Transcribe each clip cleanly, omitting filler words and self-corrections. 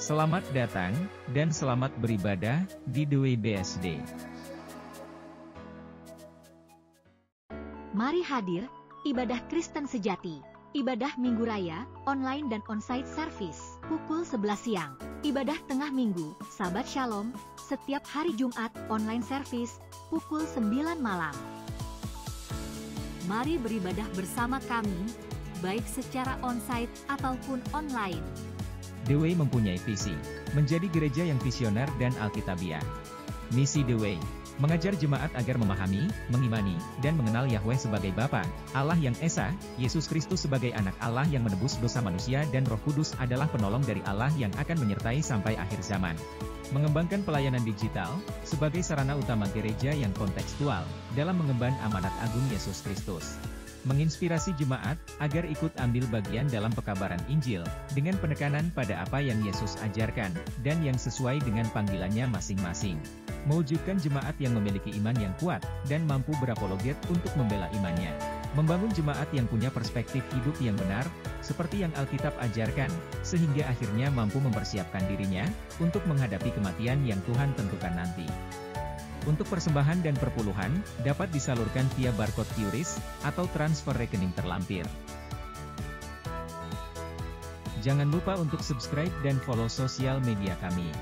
Selamat datang, dan selamat beribadah, di The Way BSD. Mari hadir, ibadah Kristen sejati. Ibadah Minggu Raya, online dan onsite service, pukul 11 siang. Ibadah Tengah Minggu, Sabat Shalom, setiap hari Jumat, online service, pukul 9 malam. Mari beribadah bersama kami, baik secara onsite ataupun online. The Way mempunyai visi, menjadi gereja yang visioner dan alkitabiah. Misi The Way, mengajar jemaat agar memahami, mengimani, dan mengenal Yahweh sebagai Bapa, Allah yang Esa, Yesus Kristus sebagai anak Allah yang menebus dosa manusia dan Roh Kudus adalah penolong dari Allah yang akan menyertai sampai akhir zaman. Mengembangkan pelayanan digital, sebagai sarana utama gereja yang kontekstual, dalam mengemban amanat agung Yesus Kristus. Menginspirasi jemaat, agar ikut ambil bagian dalam pekabaran Injil, dengan penekanan pada apa yang Yesus ajarkan, dan yang sesuai dengan panggilannya masing-masing. Mewujudkan jemaat yang memiliki iman yang kuat, dan mampu berapologet untuk membela imannya. Membangun jemaat yang punya perspektif hidup yang benar, seperti yang Alkitab ajarkan, sehingga akhirnya mampu mempersiapkan dirinya, untuk menghadapi kematian yang Tuhan tentukan nanti. Untuk persembahan dan perpuluhan, dapat disalurkan via barcode QRIS, atau transfer rekening terlampir. Jangan lupa untuk subscribe dan follow sosial media kami.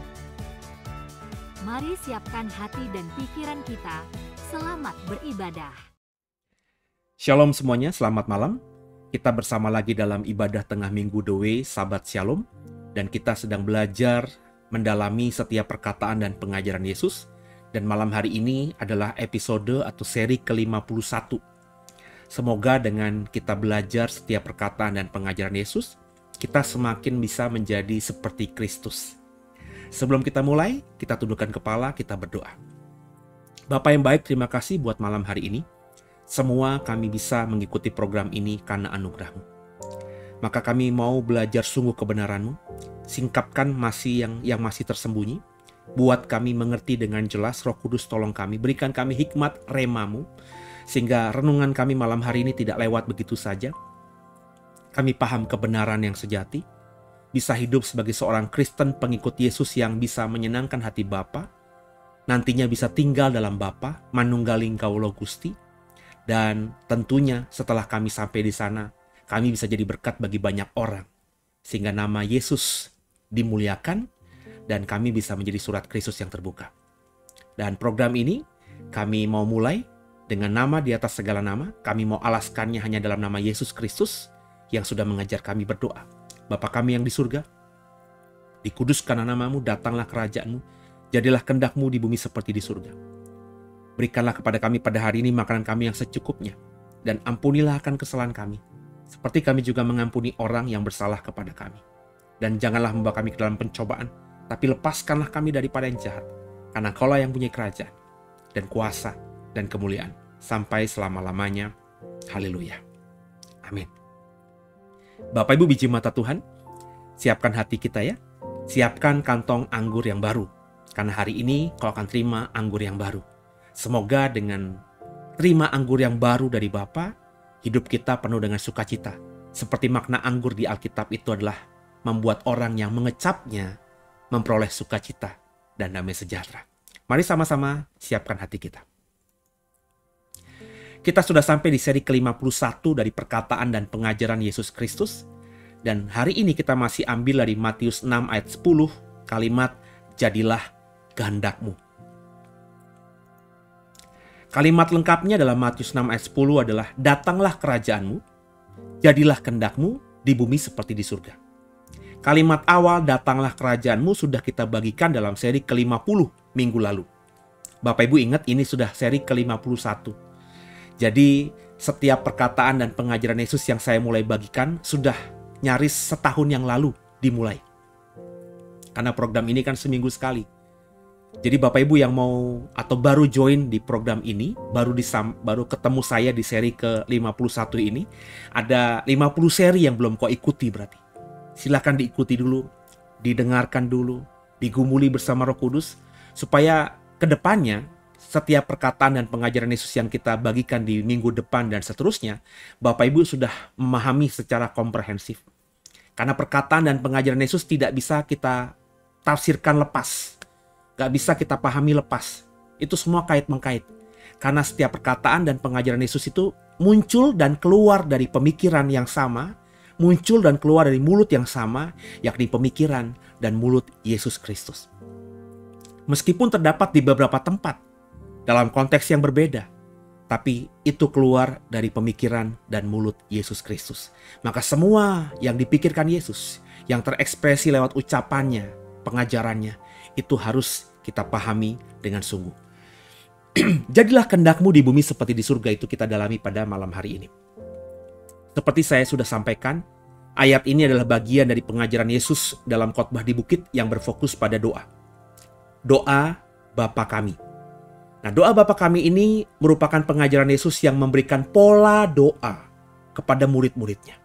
Mari siapkan hati dan pikiran kita, selamat beribadah. Shalom semuanya, selamat malam. Kita bersama lagi dalam ibadah tengah minggu The Way, Sabat Shalom. Dan kita sedang belajar mendalami setiap perkataan dan pengajaran Yesus. Dan malam hari ini adalah episode atau seri ke-51. Semoga dengan kita belajar setiap perkataan dan pengajaran Yesus, kita semakin bisa menjadi seperti Kristus. Sebelum kita mulai, kita tundukkan kepala, kita berdoa. Bapa yang baik, terima kasih buat malam hari ini. Semua kami bisa mengikuti program ini karena anugerah-Mu. Maka kami mau belajar sungguh kebenaran-Mu, singkapkan yang masih tersembunyi, buat kami mengerti dengan jelas. Roh Kudus tolong kami, berikan kami hikmat rema-Mu, sehingga renungan kami malam hari ini tidak lewat begitu saja. Kami paham kebenaran yang sejati, bisa hidup sebagai seorang Kristen pengikut Yesus yang bisa menyenangkan hati Bapa, nantinya bisa tinggal dalam Bapa, manunggaling Kaulo Gusti, dan tentunya setelah kami sampai di sana, kami bisa jadi berkat bagi banyak orang, sehingga nama Yesus dimuliakan, dan kami bisa menjadi surat Kristus yang terbuka. Dan program ini kami mau mulai dengan nama di atas segala nama. Kami mau alaskannya hanya dalam nama Yesus Kristus yang sudah mengajar kami berdoa. Bapa kami yang di surga, dikuduskanlah nama-Mu, datanglah kerajaan-Mu, jadilah kehendak-Mu di bumi seperti di surga. Berikanlah kepada kami pada hari ini makanan kami yang secukupnya, dan ampunilah akan kesalahan kami, seperti kami juga mengampuni orang yang bersalah kepada kami. Dan janganlah membawa kami ke dalam pencobaan, tapi lepaskanlah kami daripada yang jahat, karena Kaulah yang punya kerajaan, dan kuasa, dan kemuliaan, sampai selama-lamanya. Haleluya. Amin. Bapak Ibu biji mata Tuhan, siapkan hati kita ya. Siapkan kantong anggur yang baru, karena hari ini Kau akan terima anggur yang baru. Semoga dengan terima anggur yang baru dari Bapa, hidup kita penuh dengan sukacita. Seperti makna anggur di Alkitab itu adalah membuat orang yang mengecapnya memperoleh sukacita dan damai sejahtera. Mari sama-sama siapkan hati kita. Kita sudah sampai di seri ke-51 dari perkataan dan pengajaran Yesus Kristus. Dan hari ini kita masih ambil dari Matius 6 ayat 10, kalimat jadilah kehendak-Mu. Kalimat lengkapnya dalam Matius 6 ayat 10 adalah datanglah kerajaan-Mu, jadilah kehendak-Mu di bumi seperti di surga. Kalimat awal datanglah kerajaan-Mu sudah kita bagikan dalam seri ke-50 minggu lalu. Bapak Ibu ingat ini sudah seri ke-51. Jadi setiap perkataan dan pengajaran Yesus yang saya mulai bagikan sudah nyaris setahun yang lalu dimulai. Karena program ini kan seminggu sekali. Jadi Bapak Ibu yang mau atau baru join di program ini, baru ketemu saya di seri ke-51 ini, ada 50 seri yang belum kau ikuti berarti. Silakan diikuti dulu, didengarkan dulu, digumuli bersama Roh Kudus, supaya kedepannya setiap perkataan dan pengajaran Yesus yang kita bagikan di minggu depan dan seterusnya, Bapak Ibu sudah memahami secara komprehensif. Karena perkataan dan pengajaran Yesus tidak bisa kita tafsirkan lepas. Gak bisa kita pahami lepas. Itu semua kait-mengkait. Karena setiap perkataan dan pengajaran Yesus itu muncul dan keluar dari pemikiran yang sama, muncul dan keluar dari mulut yang sama, yakni pemikiran dan mulut Yesus Kristus. Meskipun terdapat di beberapa tempat, dalam konteks yang berbeda, tapi itu keluar dari pemikiran dan mulut Yesus Kristus. Maka semua yang dipikirkan Yesus, yang terekspresi lewat ucapannya, pengajarannya, itu harus kita pahami dengan sungguh. Jadilah kehendakmu di bumi seperti di surga, itu kita dalami pada malam hari ini. Seperti saya sudah sampaikan, ayat ini adalah bagian dari pengajaran Yesus dalam khotbah di bukit yang berfokus pada doa. Doa Bapa kami. Nah, doa Bapa kami ini merupakan pengajaran Yesus yang memberikan pola doa kepada murid-muridnya.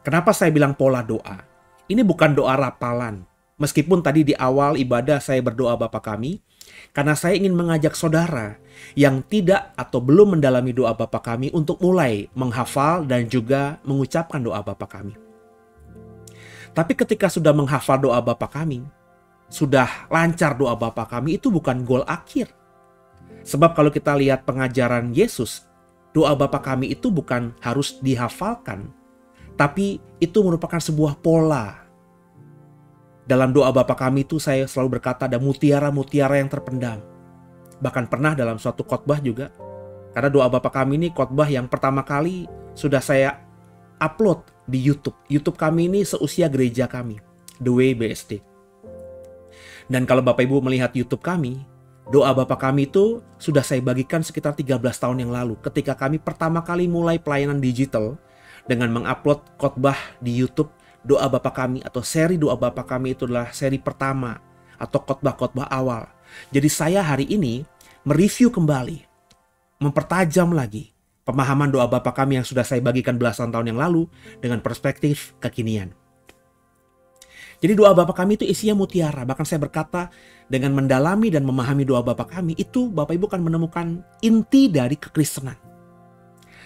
Kenapa saya bilang pola doa? Ini bukan doa rapalan. Meskipun tadi di awal ibadah saya berdoa Bapa kami, karena saya ingin mengajak saudara yang tidak atau belum mendalami doa Bapa kami untuk mulai menghafal dan juga mengucapkan doa Bapa kami. Tapi ketika sudah menghafal doa Bapa kami, sudah lancar doa Bapa kami, itu bukan gol akhir. Sebab kalau kita lihat pengajaran Yesus, doa Bapa kami itu bukan harus dihafalkan, tapi itu merupakan sebuah pola. Dalam doa Bapa kami itu saya selalu berkata ada mutiara-mutiara yang terpendam. Bahkan pernah dalam suatu khotbah juga, karena doa Bapa kami ini khotbah yang pertama kali sudah saya upload di YouTube. YouTube kami ini seusia gereja kami, The Way BSD. Dan kalau Bapak Ibu melihat YouTube kami, doa Bapa kami itu sudah saya bagikan sekitar 13 tahun yang lalu. Ketika kami pertama kali mulai pelayanan digital dengan mengupload khotbah di YouTube, doa Bapa kami atau seri doa Bapa kami itu adalah seri pertama atau khotbah-khotbah awal. Jadi saya hari ini mereview kembali, mempertajam lagi pemahaman doa Bapa kami yang sudah saya bagikan belasan tahun yang lalu dengan perspektif kekinian. Jadi doa Bapa kami itu isinya mutiara. Bahkan saya berkata dengan mendalami dan memahami doa Bapa kami itu Bapak Ibu akan menemukan inti dari kekristenan.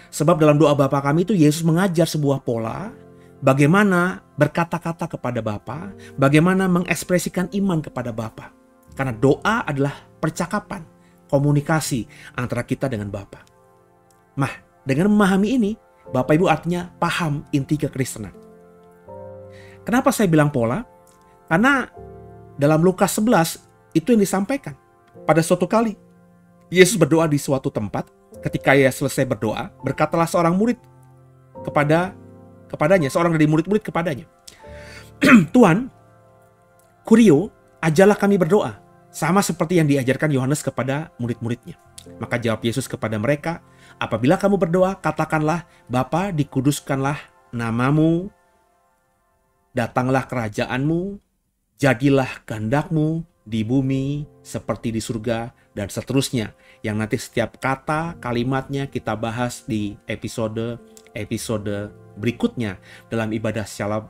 Sebab dalam doa Bapa kami itu Yesus mengajar sebuah pola bagaimana berkata-kata kepada Bapa, bagaimana mengekspresikan iman kepada Bapa. Karena doa adalah percakapan, komunikasi antara kita dengan Bapa. Nah, dengan memahami ini, Bapak Ibu artinya paham inti kekristenan. Kenapa saya bilang pola? Karena dalam Lukas 11 itu yang disampaikan. Pada suatu kali, Yesus berdoa di suatu tempat. Ketika ia selesai berdoa, berkatalah seorang murid kepadanya, seorang dari murid-murid kepadanya, Tuhan, Kurio, ajarlah kami berdoa, sama seperti yang diajarkan Yohanes kepada murid-muridnya. Maka jawab Yesus kepada mereka, apabila kamu berdoa, katakanlah, Bapa, dikuduskanlah namamu, datanglah kerajaanmu, jadilah kehendakmu di bumi seperti di surga, dan seterusnya. Yang nanti setiap kata, kalimatnya kita bahas di episode berikutnya dalam ibadah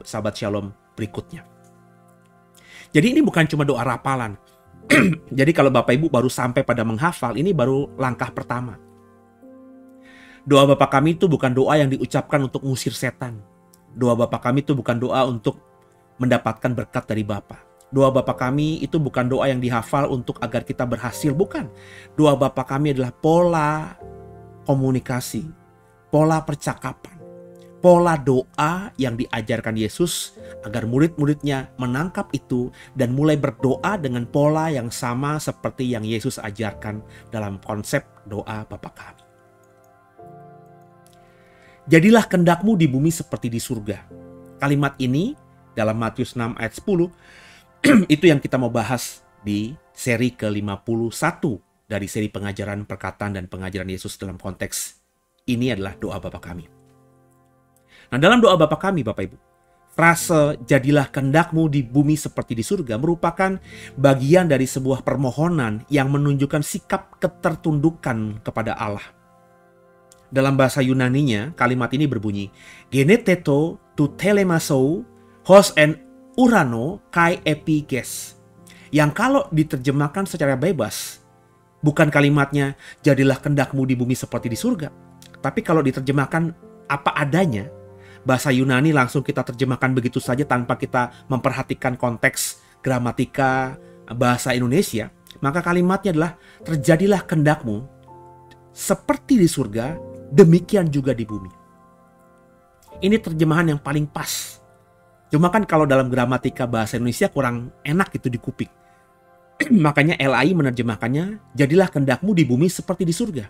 Sabat Shalom berikutnya. Jadi ini bukan cuma doa rapalan. Jadi kalau Bapak Ibu baru sampai pada menghafal, ini baru langkah pertama. Doa Bapa kami itu bukan doa yang diucapkan untuk mengusir setan. Doa Bapa kami itu bukan doa untuk mendapatkan berkat dari Bapa. Doa Bapa kami itu bukan doa yang dihafal untuk agar kita berhasil, bukan. Doa Bapa kami adalah pola komunikasi, pola percakapan, pola doa yang diajarkan Yesus agar murid-muridnya menangkap itu dan mulai berdoa dengan pola yang sama seperti yang Yesus ajarkan dalam konsep doa Bapa kami. Jadilah kehendakmu di bumi seperti di surga. Kalimat ini dalam Matius 6 ayat 10 itu yang kita mau bahas di seri ke-51 dari seri pengajaran perkataan dan pengajaran Yesus dalam konteks ini adalah doa Bapa kami. Nah, dalam doa Bapa kami, Bapak Ibu, frase jadilah kehendakmu di bumi seperti di surga merupakan bagian dari sebuah permohonan yang menunjukkan sikap ketertundukan kepada Allah. Dalam bahasa Yunaninya, kalimat ini berbunyi, geneteto tu telemaso hos en urano kai epiges. Yang kalau diterjemahkan secara bebas, bukan kalimatnya jadilah kehendakmu di bumi seperti di surga. Tapi kalau diterjemahkan apa adanya, bahasa Yunani langsung kita terjemahkan begitu saja tanpa kita memperhatikan konteks gramatika bahasa Indonesia, maka kalimatnya adalah terjadilah kehendakmu seperti di surga, demikian juga di bumi. Ini terjemahan yang paling pas. Cuma kan kalau dalam gramatika bahasa Indonesia kurang enak itu di kuping. Makanya LAI menerjemahkannya, jadilah kehendakmu di bumi seperti di surga.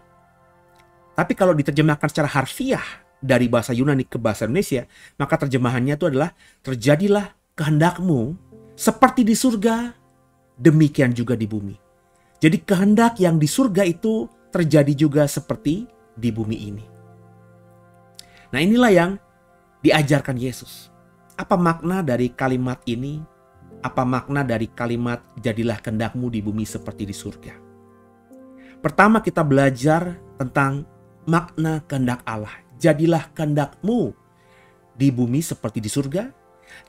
Tapi kalau diterjemahkan secara harfiah dari bahasa Yunani ke bahasa Indonesia, maka terjemahannya itu adalah terjadilah kehendakmu seperti di surga, demikian juga di bumi. Jadi kehendak yang di surga itu terjadi juga seperti di bumi ini. Nah, inilah yang diajarkan Yesus. Apa makna dari kalimat ini? Apa makna dari kalimat jadilah kehendakmu di bumi seperti di surga? Pertama kita belajar tentang makna kehendak Allah. Jadilah kehendakmu di bumi seperti di surga.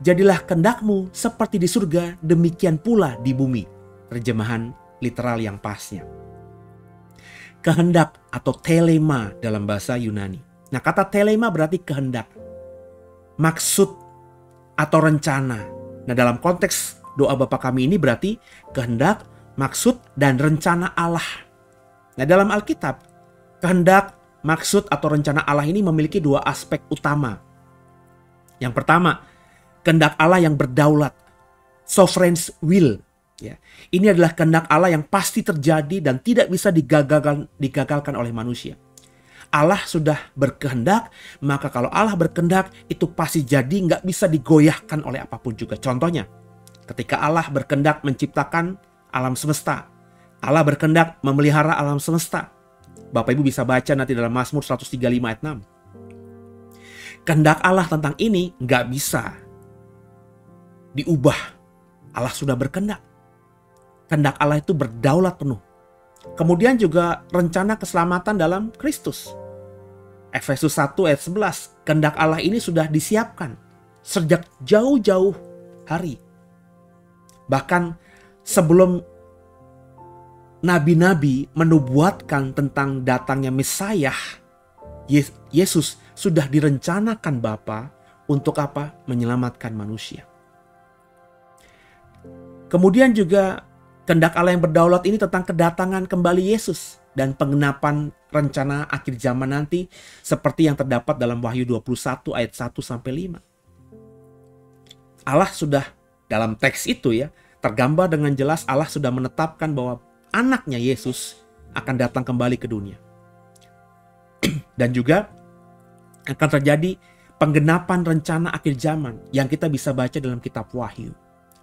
Jadilah kehendakmu seperti di surga, demikian pula di bumi. Terjemahan literal yang pasnya. Kehendak atau telema dalam bahasa Yunani. Nah, kata telema berarti kehendak, maksud atau rencana. Nah, dalam konteks doa Bapa kami ini berarti kehendak, maksud, dan rencana Allah. Nah, dalam Alkitab, kehendak, maksud, atau rencana Allah ini memiliki dua aspek utama. Yang pertama, kehendak Allah yang berdaulat, sovereign will. Ya, ini adalah kehendak Allah yang pasti terjadi dan tidak bisa digagalkan oleh manusia. Allah sudah berkehendak, maka kalau Allah berkehendak itu pasti jadi, nggak bisa digoyahkan oleh apapun juga. Contohnya, ketika Allah berkehendak menciptakan alam semesta, Allah berkehendak memelihara alam semesta. Bapak Ibu bisa baca nanti dalam Mazmur 135 ayat 6. Kehendak Allah tentang ini nggak bisa diubah. Allah sudah berkehendak. Kehendak Allah itu berdaulat penuh. Kemudian juga rencana keselamatan dalam Kristus. Efesus 1 ayat 11. Kehendak Allah ini sudah disiapkan sejak jauh-jauh hari. Bahkan sebelum nabi-nabi menubuatkan tentang datangnya Mesias, Yesus sudah direncanakan Bapa untuk apa? Menyelamatkan manusia. Kemudian juga kehendak Allah yang berdaulat ini tentang kedatangan kembali Yesus dan penggenapan rencana akhir zaman nanti seperti yang terdapat dalam Wahyu 21 ayat 1-5. Allah sudah dalam teks itu ya, tergambar dengan jelas Allah sudah menetapkan bahwa anaknya Yesus akan datang kembali ke dunia. Dan juga akan terjadi penggenapan rencana akhir zaman yang kita bisa baca dalam kitab Wahyu.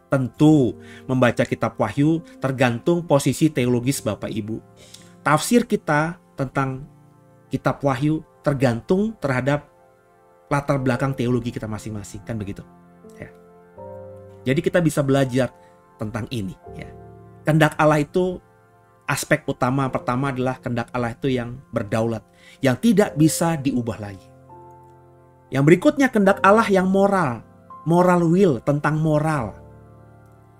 Tentu membaca kitab Wahyu tergantung posisi teologis Bapak Ibu. Tafsir kita tentang kitab Wahyu tergantung terhadap latar belakang teologi kita masing-masing, kan begitu? Ya. Jadi kita bisa belajar tentang ini. Ya. Kehendak Allah itu aspek utama pertama adalah kehendak Allah itu yang berdaulat, yang tidak bisa diubah lagi. Yang berikutnya kehendak Allah yang moral will, tentang moral.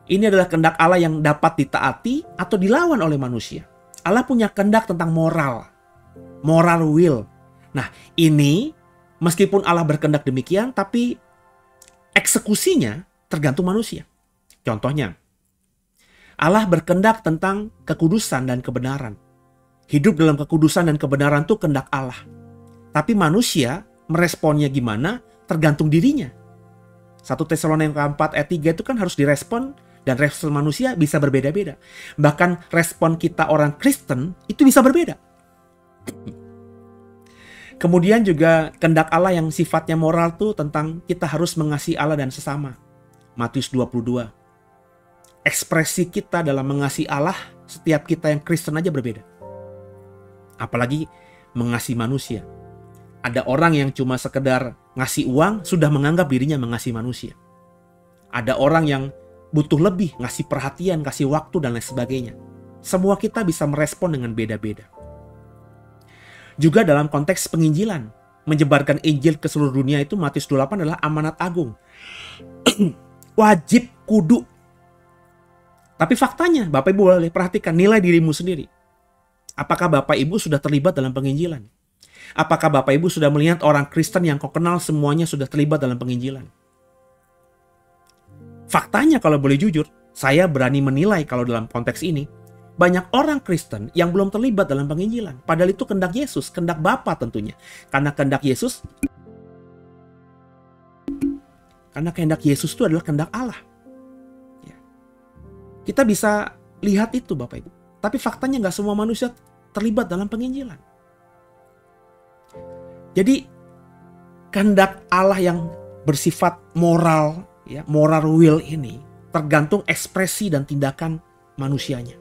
Ini adalah kehendak Allah yang dapat ditaati atau dilawan oleh manusia. Allah punya kehendak tentang moral will. Nah, ini meskipun Allah berkehendak demikian, tapi eksekusinya tergantung manusia. Contohnya, Allah berkehendak tentang kekudusan dan kebenaran. Hidup dalam kekudusan dan kebenaran itu kehendak Allah. Tapi manusia meresponnya gimana tergantung dirinya. 1 Tesalonika 4 ayat 3 itu kan harus direspon. Dan respon manusia bisa berbeda-beda. Bahkan respon kita orang Kristen itu bisa berbeda. Kemudian juga kehendak Allah yang sifatnya moral tuh tentang kita harus mengasihi Allah dan sesama. Matius 22. Ekspresi kita dalam mengasihi Allah setiap kita yang Kristen aja berbeda. Apalagi mengasihi manusia. Ada orang yang cuma sekedar ngasih uang sudah menganggap dirinya mengasihi manusia. Ada orang yang butuh lebih, ngasih perhatian, kasih waktu, dan lain sebagainya. Semua kita bisa merespon dengan beda-beda. Juga dalam konteks penginjilan, menyebarkan Injil ke seluruh dunia itu Matius 28 adalah amanat agung. Wajib, kudu. Tapi faktanya, Bapak Ibu boleh perhatikan, nilai dirimu sendiri. Apakah Bapak Ibu sudah terlibat dalam penginjilan? Apakah Bapak Ibu sudah melihat orang Kristen yang kau kenal semuanya sudah terlibat dalam penginjilan? Faktanya kalau boleh jujur, Saya berani menilai kalau dalam konteks ini, banyak orang Kristen yang belum terlibat dalam penginjilan. Padahal itu kehendak Yesus, kehendak Bapa tentunya. Karena kehendak Yesus itu adalah kehendak Allah. Ya. Kita bisa lihat itu Bapak Ibu. Tapi faktanya nggak semua manusia terlibat dalam penginjilan. Jadi kehendak Allah yang bersifat moral, ya, moral will ini tergantung ekspresi dan tindakan manusianya.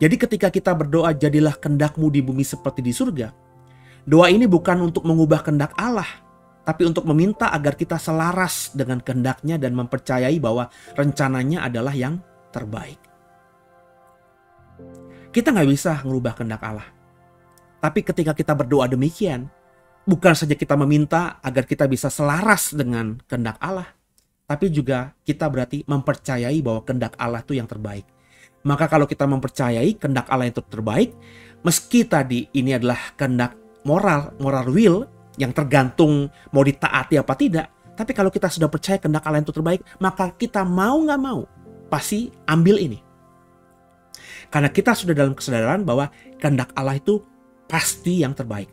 Jadi ketika kita berdoa, jadilah kehendak-Mu di bumi seperti di surga, doa ini bukan untuk mengubah kehendak Allah, tapi untuk meminta agar kita selaras dengan kehendak-Nya dan mempercayai bahwa rencananya adalah yang terbaik. Kita nggak bisa mengubah kehendak Allah. Tapi ketika kita berdoa demikian, bukan saja kita meminta agar kita bisa selaras dengan kehendak Allah, tapi juga kita berarti mempercayai bahwa kehendak Allah itu yang terbaik. Maka kalau kita mempercayai kehendak Allah yang terbaik, meski tadi ini adalah kehendak moral will, yang tergantung mau ditaati apa tidak, tapi kalau kita sudah percaya kehendak Allah yang terbaik, maka kita mau nggak mau pasti ambil ini. Karena kita sudah dalam kesadaran bahwa kehendak Allah itu pasti yang terbaik.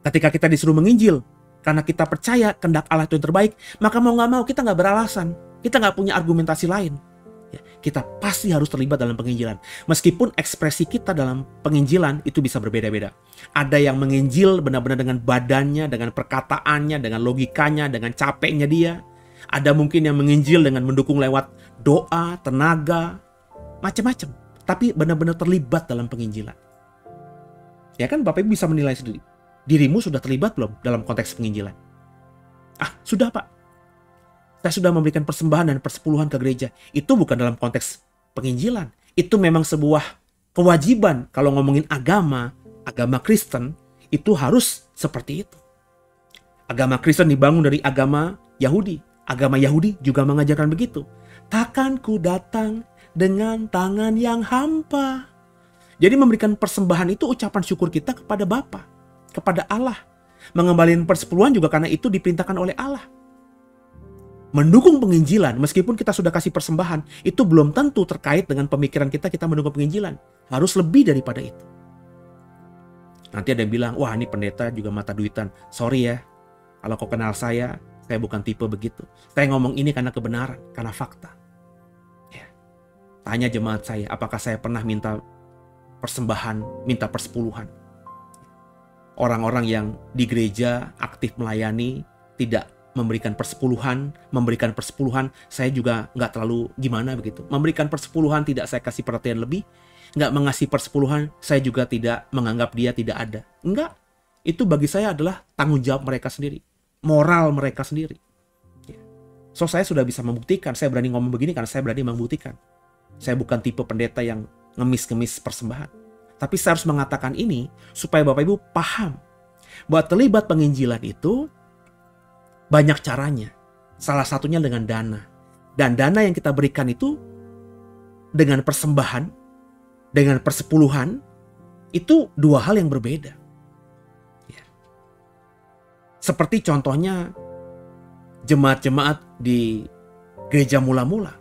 Ketika kita disuruh menginjil, karena kita percaya kehendak Allah itu yang terbaik, maka mau nggak mau kita nggak beralasan, kita nggak punya argumentasi lain. Ya, kita pasti harus terlibat dalam penginjilan. Meskipun ekspresi kita dalam penginjilan itu bisa berbeda-beda. Ada yang menginjil benar-benar dengan badannya, dengan perkataannya, dengan logikanya, dengan capeknya dia. Ada mungkin yang menginjil dengan mendukung lewat doa, tenaga, macam-macam. Tapi benar-benar terlibat dalam penginjilan. Ya kan Bapak Ibu bisa menilai sendiri. Dirimu sudah terlibat belum dalam konteks penginjilan? Sudah Pak. Saya sudah memberikan persembahan dan persepuluhan ke gereja. Itu bukan dalam konteks penginjilan. Itu memang sebuah kewajiban. Kalau ngomongin agama Kristen, itu harus seperti itu. Agama Kristen dibangun dari agama Yahudi. Agama Yahudi juga mengajarkan begitu. Takkan ku datang dengan tangan yang hampa. Jadi memberikan persembahan itu ucapan syukur kita kepada Bapa, kepada Allah. Mengembalikan persepuluhan juga karena itu diperintahkan oleh Allah. Mendukung penginjilan, meskipun kita sudah kasih persembahan, itu belum tentu terkait dengan pemikiran kita mendukung penginjilan. Harus lebih daripada itu. Nanti ada yang bilang, wah ini pendeta juga mata duitan. Sorry ya, kalau kau kenal saya bukan tipe begitu. Saya ngomong ini karena kebenaran, karena fakta. Ya. Tanya jemaat saya, apakah saya pernah minta persembahan, minta persepuluhan. Orang-orang yang di gereja aktif melayani, tidak memberikan persepuluhan, saya juga nggak terlalu gimana begitu. Memberikan persepuluhan tidak saya kasih perhatian lebih, nggak mengasih persepuluhan, saya juga tidak menganggap dia tidak ada. Enggak, itu bagi saya adalah tanggung jawab mereka sendiri, moral mereka sendiri. So saya sudah bisa membuktikan, saya berani ngomong begini karena saya berani membuktikan. Saya bukan tipe pendeta yang ngemis-ngemis persembahan. Tapi saya harus mengatakan ini supaya Bapak Ibu paham bahwa terlibat penginjilan itu banyak caranya. Salah satunya dengan dana. Dan dana yang kita berikan itu dengan persembahan, dengan persepuluhan, itu dua hal yang berbeda. Ya. Seperti contohnya jemaat-jemaat di gereja mula-mula.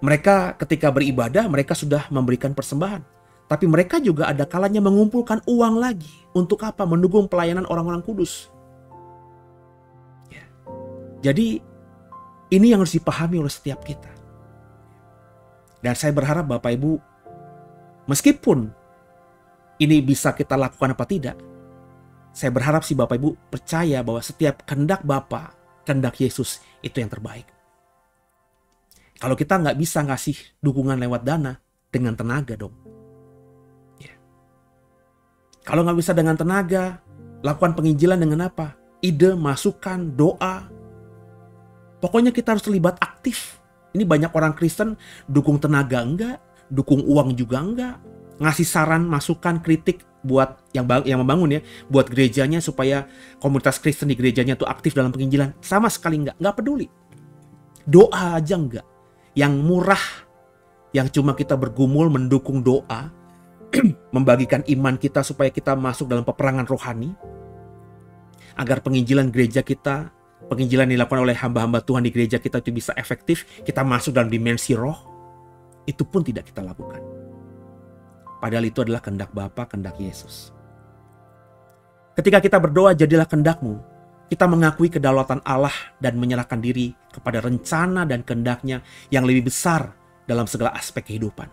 Mereka ketika beribadah, mereka sudah memberikan persembahan. Tapi mereka juga ada kalanya mengumpulkan uang lagi. Untuk apa? Mendukung pelayanan orang-orang kudus. Ya. Jadi ini yang harus dipahami oleh setiap kita. Dan saya berharap Bapak Ibu, meskipun ini bisa kita lakukan apa tidak, saya berharap si Bapak Ibu percaya bahwa setiap kehendak Bapa, kehendak Yesus itu yang terbaik. Kalau kita nggak bisa ngasih dukungan lewat dana, dengan tenaga dong. Kalau nggak bisa dengan tenaga, lakukan penginjilan dengan apa? Ide, masukan, doa. Pokoknya kita harus terlibat aktif. Ini banyak orang Kristen dukung tenaga enggak, dukung uang juga enggak, ngasih saran, masukan, kritik buat yang membangun ya, buat gerejanya supaya komunitas Kristen di gerejanya tuh aktif dalam penginjilan. Sama sekali enggak peduli. Doa aja enggak. Yang murah, yang cuma kita bergumul mendukung doa, membagikan iman kita supaya kita masuk dalam peperangan rohani, agar penginjilan gereja kita penginjilan yang dilakukan oleh hamba-hamba Tuhan di gereja kita itu bisa efektif, kita masuk dalam dimensi roh, itu pun tidak kita lakukan. Padahal itu adalah kehendak Bapa, kehendak Yesus. Ketika kita berdoa, jadilah kehendak-Mu, kita mengakui kedaulatan Allah dan menyerahkan diri kepada rencana dan kehendak-Nya yang lebih besar dalam segala aspek kehidupan,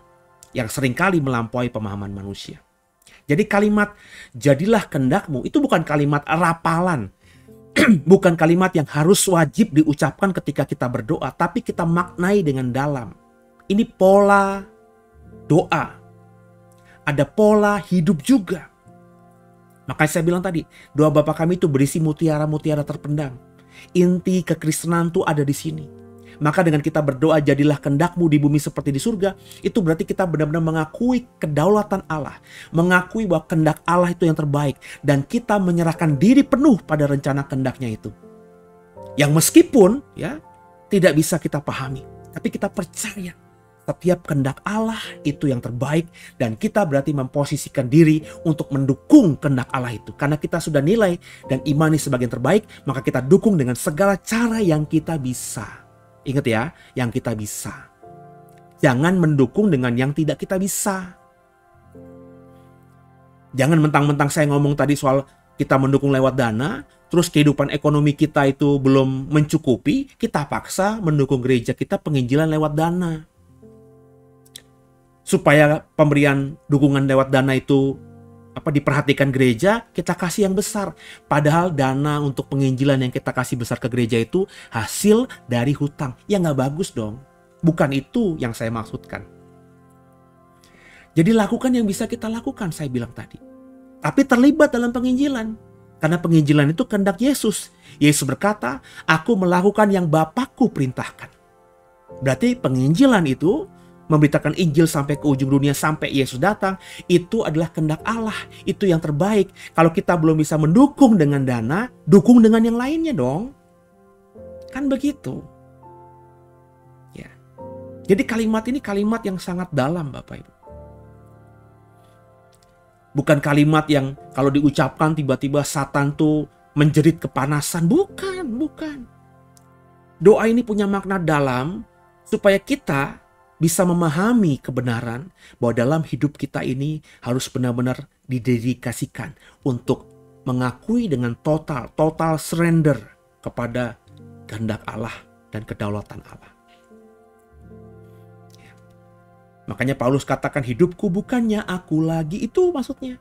yang seringkali melampaui pemahaman manusia. Jadi kalimat jadilah kehendak-Mu itu bukan kalimat rapalan, bukan kalimat yang harus wajib diucapkan ketika kita berdoa, tapi kita maknai dengan dalam. Ini pola doa. Ada pola hidup juga. Makanya saya bilang tadi, doa Bapa kami itu berisi mutiara-mutiara terpendam. Inti kekristenan itu ada di sini. Maka dengan kita berdoa jadilah kehendak-Mu di bumi seperti di surga, itu berarti kita benar-benar mengakui kedaulatan Allah, mengakui bahwa kehendak Allah itu yang terbaik, dan kita menyerahkan diri penuh pada rencana kehendak-Nya itu. Yang meskipun ya tidak bisa kita pahami, tapi kita percaya setiap kehendak Allah itu yang terbaik, dan kita berarti memposisikan diri untuk mendukung kehendak Allah itu. Karena kita sudah nilai dan imani sebagai yang terbaik, maka kita dukung dengan segala cara yang kita bisa. Ingat ya, yang kita bisa. Jangan mendukung dengan yang tidak kita bisa. Jangan mentang-mentang saya ngomong tadi soal kita mendukung lewat dana, terus kehidupan ekonomi kita itu belum mencukupi, kita paksa mendukung gereja kita penginjilan lewat dana. Supaya pemberian dukungan lewat dana itu diperhatikan gereja, kita kasih yang besar. Padahal dana untuk penginjilan yang kita kasih besar ke gereja itu hasil dari hutang. Ya nggak bagus dong. Bukan itu yang saya maksudkan. Jadi lakukan yang bisa kita lakukan, saya bilang tadi. Tapi terlibat dalam penginjilan. Karena penginjilan itu kehendak Yesus. Yesus berkata, aku melakukan yang Bapakku perintahkan. Berarti penginjilan itu, memberitakan Injil sampai ke ujung dunia sampai Yesus datang, itu adalah kehendak Allah, itu yang terbaik. Kalau kita belum bisa mendukung dengan dana, dukung dengan yang lainnya dong. Kan begitu. Ya. Jadi kalimat ini kalimat yang sangat dalam, Bapak Ibu. Bukan kalimat yang kalau diucapkan tiba-tiba Satan tuh menjerit kepanasan, bukan. Doa ini punya makna dalam supaya kita bisa memahami kebenaran bahwa dalam hidup kita ini harus benar-benar didedikasikan untuk mengakui dengan total surrender kepada kehendak Allah dan kedaulatan Allah. Ya. Makanya Paulus katakan hidupku bukannya aku lagi, itu maksudnya.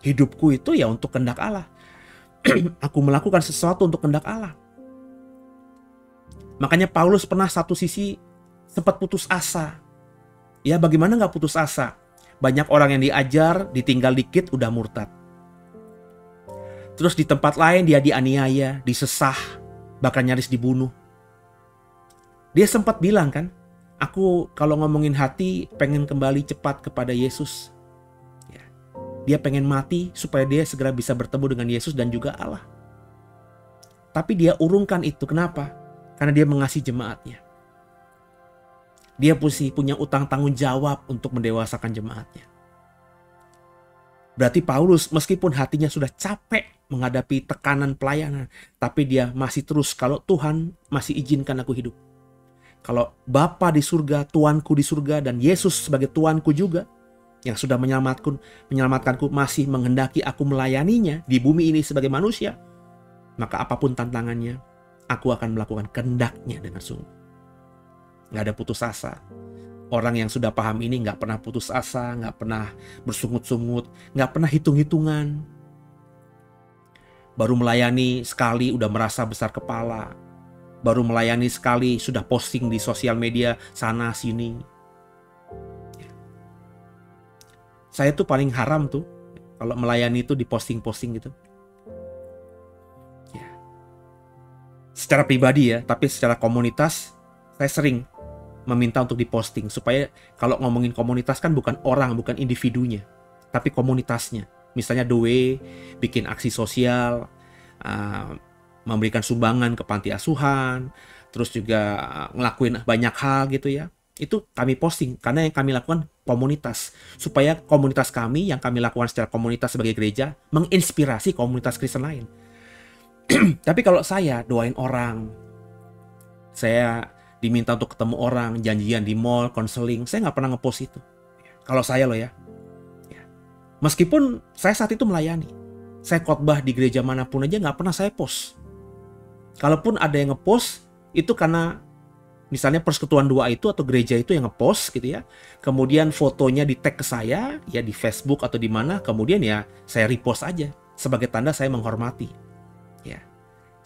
Hidupku itu ya untuk kehendak Allah. Aku melakukan sesuatu untuk kehendak Allah. Makanya Paulus pernah satu sisi sempat putus asa. Ya bagaimana gak putus asa? Banyak orang yang diajar, ditinggal dikit udah murtad. Terus di tempat lain dia dianiaya, disesah, bahkan nyaris dibunuh. Dia sempat bilang kan, aku kalau ngomongin hati pengen kembali cepat kepada Yesus. Ya. Dia pengen mati supaya dia segera bisa bertemu dengan Yesus dan juga Allah. Tapi dia urungkan itu, kenapa? Karena dia mengasihi jemaatnya. Dia punya utang tanggung jawab untuk mendewasakan jemaatnya. Berarti Paulus meskipun hatinya sudah capek menghadapi tekanan pelayanan, tapi dia masih terus, kalau Tuhan masih izinkan aku hidup. Kalau Bapa di surga, Tuanku di surga, dan Yesus sebagai Tuanku juga, yang sudah menyelamatkanku masih menghendaki aku melayaninya di bumi ini sebagai manusia, maka apapun tantangannya, aku akan melakukan kehendak-Nya dengan sungguh. Nggak ada putus asa. Orang yang sudah paham ini nggak pernah putus asa, nggak pernah bersungut-sungut, nggak pernah hitung-hitungan. Baru melayani sekali udah merasa besar kepala. Baru melayani sekali sudah posting di sosial media sana sini. Saya tuh paling haram tuh kalau melayani itu di posting-posting gitu. Ya. Secara pribadi ya, tapi secara komunitas saya sering meminta untuk diposting supaya kalau ngomongin komunitas kan bukan orang, bukan individunya, tapi komunitasnya. Misalnya The Way bikin aksi sosial, memberikan sumbangan ke panti asuhan, terus juga ngelakuin banyak hal gitu ya. Itu kami posting karena yang kami lakukan komunitas, supaya komunitas kami yang kami lakukan secara komunitas sebagai gereja menginspirasi komunitas Kristen lain. Tapi kalau saya doain orang, saya diminta untuk ketemu orang, janjian di mall, konseling, saya nggak pernah ngepost itu. Kalau saya loh ya. Meskipun saya saat itu melayani, saya khotbah di gereja manapun aja nggak pernah saya post. Kalaupun ada yang ngepost, itu karena misalnya persekutuan doa itu atau gereja itu yang ngepost gitu ya. Kemudian fotonya di tag ke saya, ya di Facebook atau di mana, kemudian ya saya repost aja sebagai tanda saya menghormati. Ya.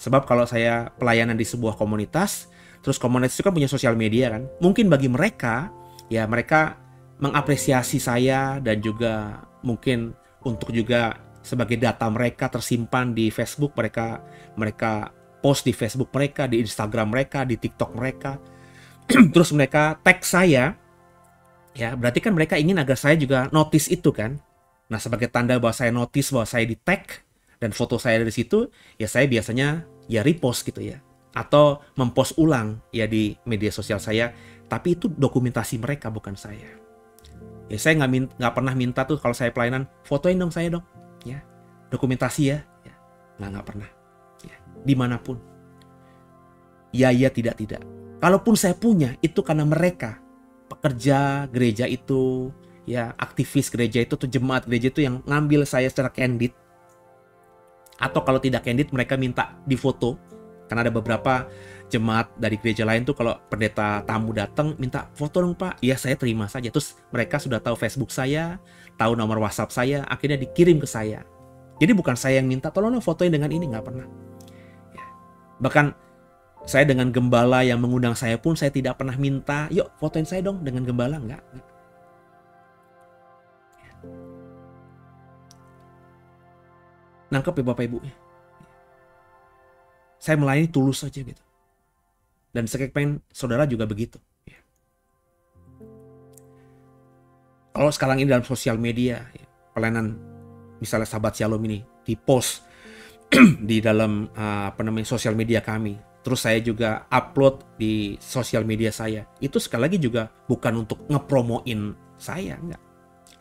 Sebab kalau saya pelayanan di sebuah komunitas, terus komunitas itu kan punya sosial media kan. Mungkin bagi mereka, ya mereka mengapresiasi saya dan juga mungkin untuk juga sebagai data mereka tersimpan di Facebook, mereka post di Facebook mereka, di Instagram mereka, di TikTok mereka. Terus mereka tag saya, ya berarti kan mereka ingin agar saya juga notice itu kan. Nah sebagai tanda bahwa saya notice bahwa saya di tag dan foto saya dari situ, ya saya biasanya ya repost gitu ya, atau mempost ulang ya di media sosial saya. Tapi itu dokumentasi mereka, bukan saya. Ya saya nggak pernah minta tuh kalau saya pelayanan, fotoin dong saya dong, ya dokumentasi ya, nggak pernah, ya dimanapun. Ya tidak. Kalaupun saya punya, itu karena mereka pekerja gereja itu, ya aktivis gereja itu tuh jemaat gereja itu yang ngambil saya secara candid. Atau kalau tidak candid, mereka minta difoto. Karena ada beberapa jemaat dari gereja lain tuh kalau pendeta tamu datang minta foto dong Pak, ya saya terima saja. Terus mereka sudah tahu Facebook saya, tahu nomor WhatsApp saya, akhirnya dikirim ke saya. Jadi bukan saya yang minta tolong fotoin dengan ini, nggak pernah. Ya. Bahkan saya dengan gembala yang mengundang saya pun saya tidak pernah minta, yuk fotoin saya dong dengan gembala, nggak. Ya. Nangkep ya Bapak Ibu. Saya melayani tulus saja gitu. Dan saya pengen saudara juga begitu. Ya. Kalau sekarang ini dalam sosial media, ya, pelayanan misalnya Sahabat Shalom ini di post di dalam sosial media kami. Terus saya juga upload di sosial media saya. Itu sekali lagi juga bukan untuk ngepromoin saya, enggak.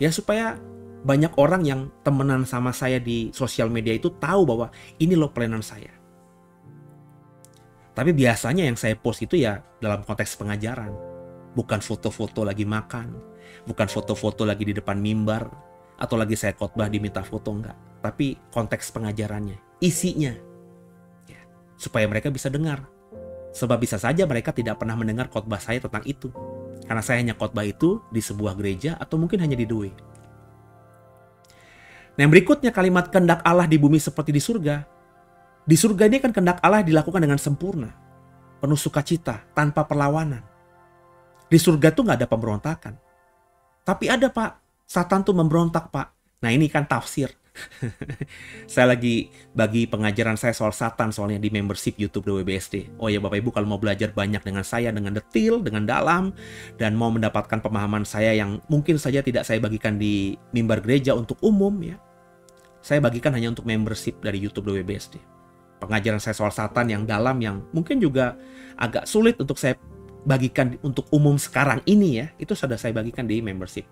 Ya supaya banyak orang yang temenan sama saya di sosial media itu tahu bahwa ini loh pelayanan saya. Tapi biasanya yang saya post itu ya dalam konteks pengajaran. Bukan foto-foto lagi makan. Bukan foto-foto lagi di depan mimbar. Atau lagi saya khotbah diminta foto, enggak. Tapi konteks pengajarannya. Isinya. Ya, supaya mereka bisa dengar. Sebab bisa saja mereka tidak pernah mendengar khotbah saya tentang itu. Karena saya hanya khotbah itu di sebuah gereja atau mungkin hanya di Due. Nah yang berikutnya kalimat kehendak Allah di bumi seperti di surga. Di surga ini kan kehendak Allah dilakukan dengan sempurna, penuh sukacita, tanpa perlawanan. Di surga tuh nggak ada pemberontakan. Tapi ada Pak, Satan tuh memberontak Pak. Nah ini kan tafsir. Saya lagi bagi pengajaran saya soal Satan soalnya di membership YouTube WBSD. Oh ya Bapak Ibu kalau mau belajar banyak dengan saya, dengan detail, dengan dalam, dan mau mendapatkan pemahaman saya yang mungkin saja tidak saya bagikan di mimbar gereja untuk umum ya. Saya bagikan hanya untuk membership dari YouTube WBSD. Pengajaran saya soal Satan yang dalam yang mungkin juga agak sulit untuk saya bagikan untuk umum sekarang ini ya, itu sudah saya bagikan di membership.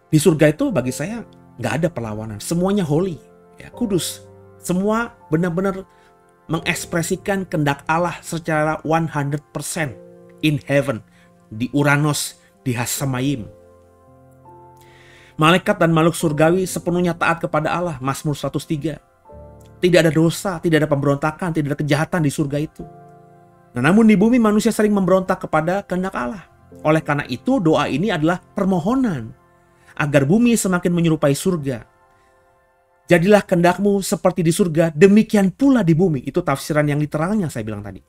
Di surga itu bagi saya nggak ada perlawanan, semuanya holy, ya kudus, semua benar-benar mengekspresikan kehendak Allah secara 100% in heaven, di Uranos, di Hasamayim. Malaikat dan makhluk surgawi sepenuhnya taat kepada Allah, Mazmur 103. Tidak ada dosa, tidak ada pemberontakan, tidak ada kejahatan di surga itu. Nah, namun di bumi manusia sering memberontak kepada kehendak Allah. Oleh karena itu doa ini adalah permohonan agar bumi semakin menyerupai surga. Jadilah kehendakmu seperti di surga, demikian pula di bumi. Itu tafsiran yang literalnya saya bilang tadi.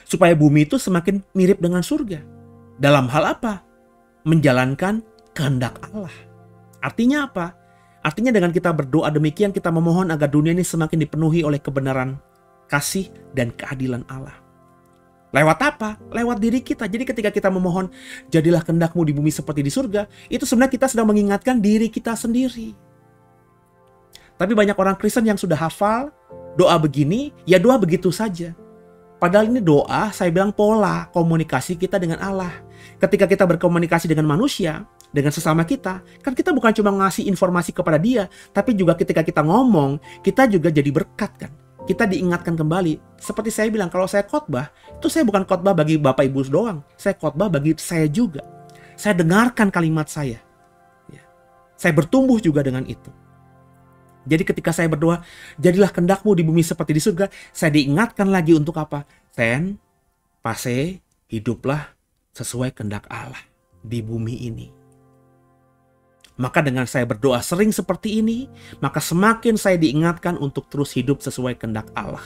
Supaya bumi itu semakin mirip dengan surga. Dalam hal apa? Menjalankan kehendak Allah. Artinya apa? Artinya dengan kita berdoa demikian, kita memohon agar dunia ini semakin dipenuhi oleh kebenaran, kasih, dan keadilan Allah. Lewat apa? Lewat diri kita. Jadi ketika kita memohon, jadilah kehendakmu di bumi seperti di surga, itu sebenarnya kita sedang mengingatkan diri kita sendiri. Tapi banyak orang Kristen yang sudah hafal, doa begini, ya doa begitu saja. Padahal ini doa, saya bilang pola komunikasi kita dengan Allah. Ketika kita berkomunikasi dengan manusia, dengan sesama kita, kan kita bukan cuma ngasih informasi kepada dia, tapi juga ketika kita ngomong, kita juga jadi berkat kan. Kita diingatkan kembali. Seperti saya bilang, kalau saya khotbah, itu saya bukan khotbah bagi Bapak Ibu doang. Saya khotbah bagi saya juga. Saya dengarkan kalimat saya. Ya. Saya bertumbuh juga dengan itu. Jadi ketika saya berdoa, jadilah kehendak-Mu di bumi seperti di surga, saya diingatkan lagi untuk apa? Sen, pase, hiduplah sesuai kehendak Allah di bumi ini. Maka dengan saya berdoa sering seperti ini, maka semakin saya diingatkan untuk terus hidup sesuai kehendak Allah.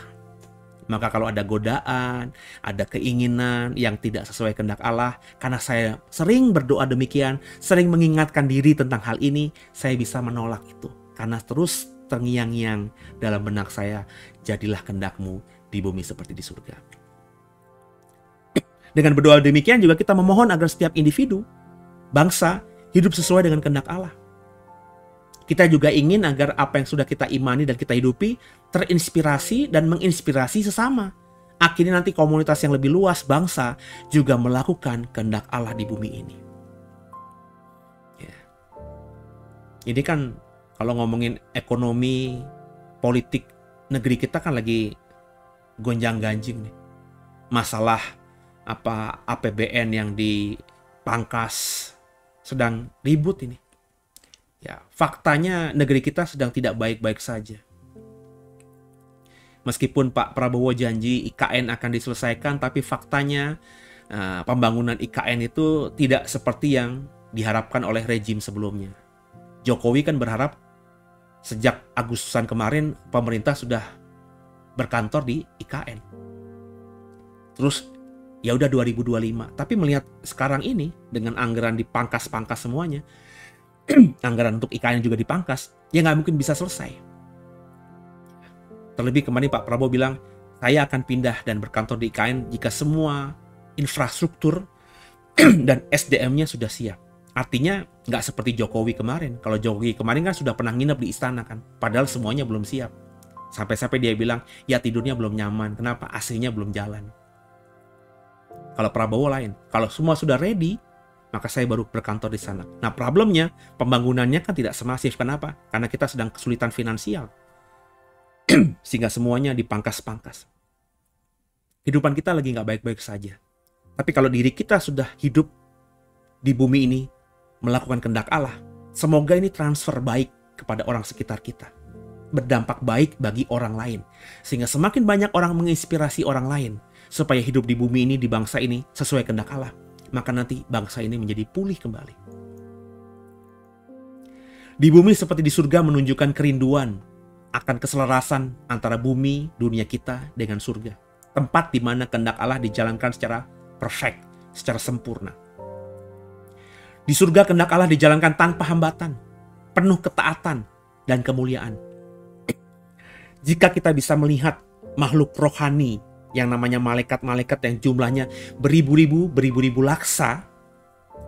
Maka kalau ada godaan, ada keinginan yang tidak sesuai kehendak Allah, karena saya sering berdoa demikian, sering mengingatkan diri tentang hal ini, saya bisa menolak itu. Karena terus terngiang-ngiang dalam benak saya, jadilah kehendak-Mu di bumi seperti di surga. Dengan berdoa demikian juga kita memohon agar setiap individu, bangsa, hidup sesuai dengan kehendak Allah. Kita juga ingin agar apa yang sudah kita imani dan kita hidupi terinspirasi dan menginspirasi sesama. Akhirnya nanti komunitas yang lebih luas, bangsa, juga melakukan kehendak Allah di bumi ini. Ya. Ini kan kalau ngomongin ekonomi, politik, negeri kita kan lagi gonjang-ganjing nih. Masalah APBN yang dipangkas, sedang ribut ini. Ya, faktanya negeri kita sedang tidak baik-baik saja. Meskipun Pak Prabowo janji IKN akan diselesaikan, tapi faktanya pembangunan IKN itu tidak seperti yang diharapkan oleh rejim sebelumnya. Jokowi kan berharap sejak Agustusan kemarin pemerintah sudah berkantor di IKN. Terus ya udah 2025. Tapi melihat sekarang ini dengan anggaran dipangkas-pangkas semuanya, anggaran untuk IKN juga dipangkas, ya nggak mungkin bisa selesai. Terlebih kemarin Pak Prabowo bilang, saya akan pindah dan berkantor di IKN jika semua infrastruktur dan SDM-nya sudah siap. Artinya nggak seperti Jokowi kemarin. Kalau Jokowi kemarin kan sudah pernah nginep di istana kan, padahal semuanya belum siap. Sampai-sampai dia bilang, ya tidurnya belum nyaman. Kenapa? AC-nya belum jalan. Kalau Prabowo lain, kalau semua sudah ready, maka saya baru berkantor di sana. Nah problemnya, pembangunannya kan tidak semasif. Kenapa? Karena kita sedang kesulitan finansial. Sehingga semuanya dipangkas-pangkas. Kehidupan kita lagi nggak baik-baik saja. Tapi kalau diri kita sudah hidup di bumi ini, melakukan kehendak Allah, semoga ini transfer baik kepada orang sekitar kita. Berdampak baik bagi orang lain. Sehingga semakin banyak orang menginspirasi orang lain, supaya hidup di bumi ini, di bangsa ini, sesuai kehendak Allah. Maka nanti bangsa ini menjadi pulih kembali. Di bumi seperti di surga menunjukkan kerinduan akan keselarasan antara bumi, dunia kita dengan surga. Tempat di mana kehendak Allah dijalankan secara perfect, secara sempurna. Di surga kehendak Allah dijalankan tanpa hambatan, penuh ketaatan dan kemuliaan. Jika kita bisa melihat makhluk rohani yang namanya malaikat-malaikat yang jumlahnya beribu-ribu laksa,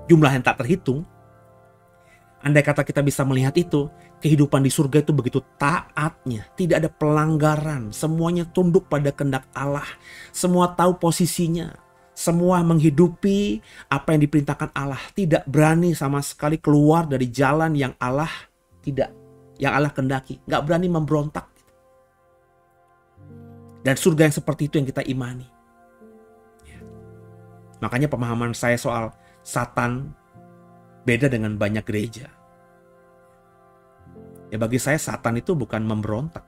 jumlah yang tak terhitung. Andai kata kita bisa melihat itu, kehidupan di surga itu begitu taatnya, tidak ada pelanggaran, semuanya tunduk pada kehendak Allah, semua tahu posisinya, semua menghidupi apa yang diperintahkan Allah, tidak berani sama sekali keluar dari jalan yang Allah kehendaki, nggak berani memberontak. Dan surga yang seperti itu yang kita imani. Makanya pemahaman saya soal Satan beda dengan banyak gereja. Ya bagi saya Satan itu bukan memberontak.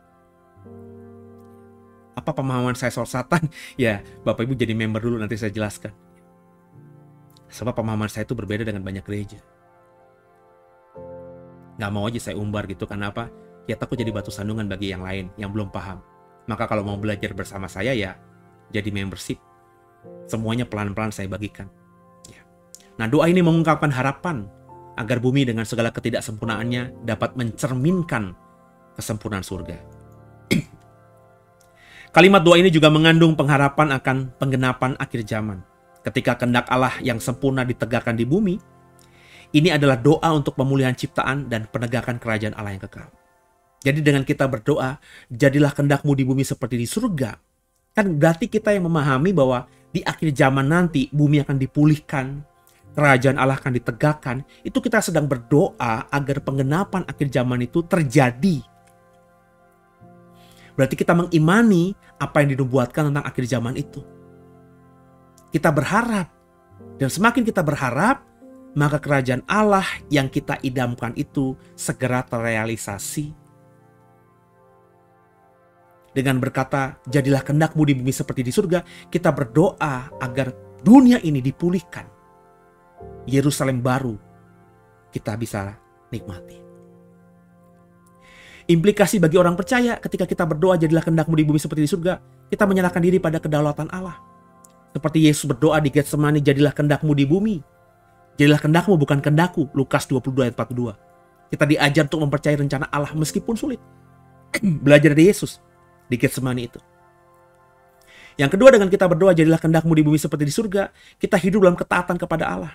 Apa pemahaman saya soal Satan? Ya Bapak Ibu jadi member dulu, nanti saya jelaskan. Sebab pemahaman saya itu berbeda dengan banyak gereja. Gak mau aja saya umbar gitu, karena apa? Ya takut jadi batu sandungan bagi yang lain yang belum paham. Maka kalau mau belajar bersama saya ya jadi membership. Semuanya pelan-pelan saya bagikan. Ya. Nah doa ini mengungkapkan harapan agar bumi dengan segala ketidaksempurnaannya dapat mencerminkan kesempurnaan surga. Kalimat doa ini juga mengandung pengharapan akan penggenapan akhir zaman. Ketika kehendak Allah yang sempurna ditegakkan di bumi, ini adalah doa untuk pemulihan ciptaan dan penegakan kerajaan Allah yang kekal. Jadi dengan kita berdoa, jadilah kehendak-Mu di bumi seperti di surga. Kan berarti kita yang memahami bahwa di akhir zaman nanti bumi akan dipulihkan, kerajaan Allah akan ditegakkan, itu kita sedang berdoa agar penggenapan akhir zaman itu terjadi. Berarti kita mengimani apa yang dinubuatkan tentang akhir zaman itu. Kita berharap, dan semakin kita berharap, maka kerajaan Allah yang kita idamkan itu segera terrealisasi. Dengan berkata, jadilah kehendak-Mu di bumi seperti di surga, kita berdoa agar dunia ini dipulihkan. Yerusalem baru kita bisa nikmati. Implikasi bagi orang percaya ketika kita berdoa, jadilah kehendak-Mu di bumi seperti di surga, kita menyerahkan diri pada kedaulatan Allah. Seperti Yesus berdoa di Getsemani, jadilah kehendak-Mu di bumi. Jadilah kehendak-Mu bukan kehendakku. Lukas 22 ayat 42. Kita diajar untuk mempercayai rencana Allah meskipun sulit. Belajar dari Yesus di Getsemani itu. Yang kedua, dengan kita berdoa jadilah kehendak-Mu di bumi seperti di surga, kita hidup dalam ketaatan kepada Allah.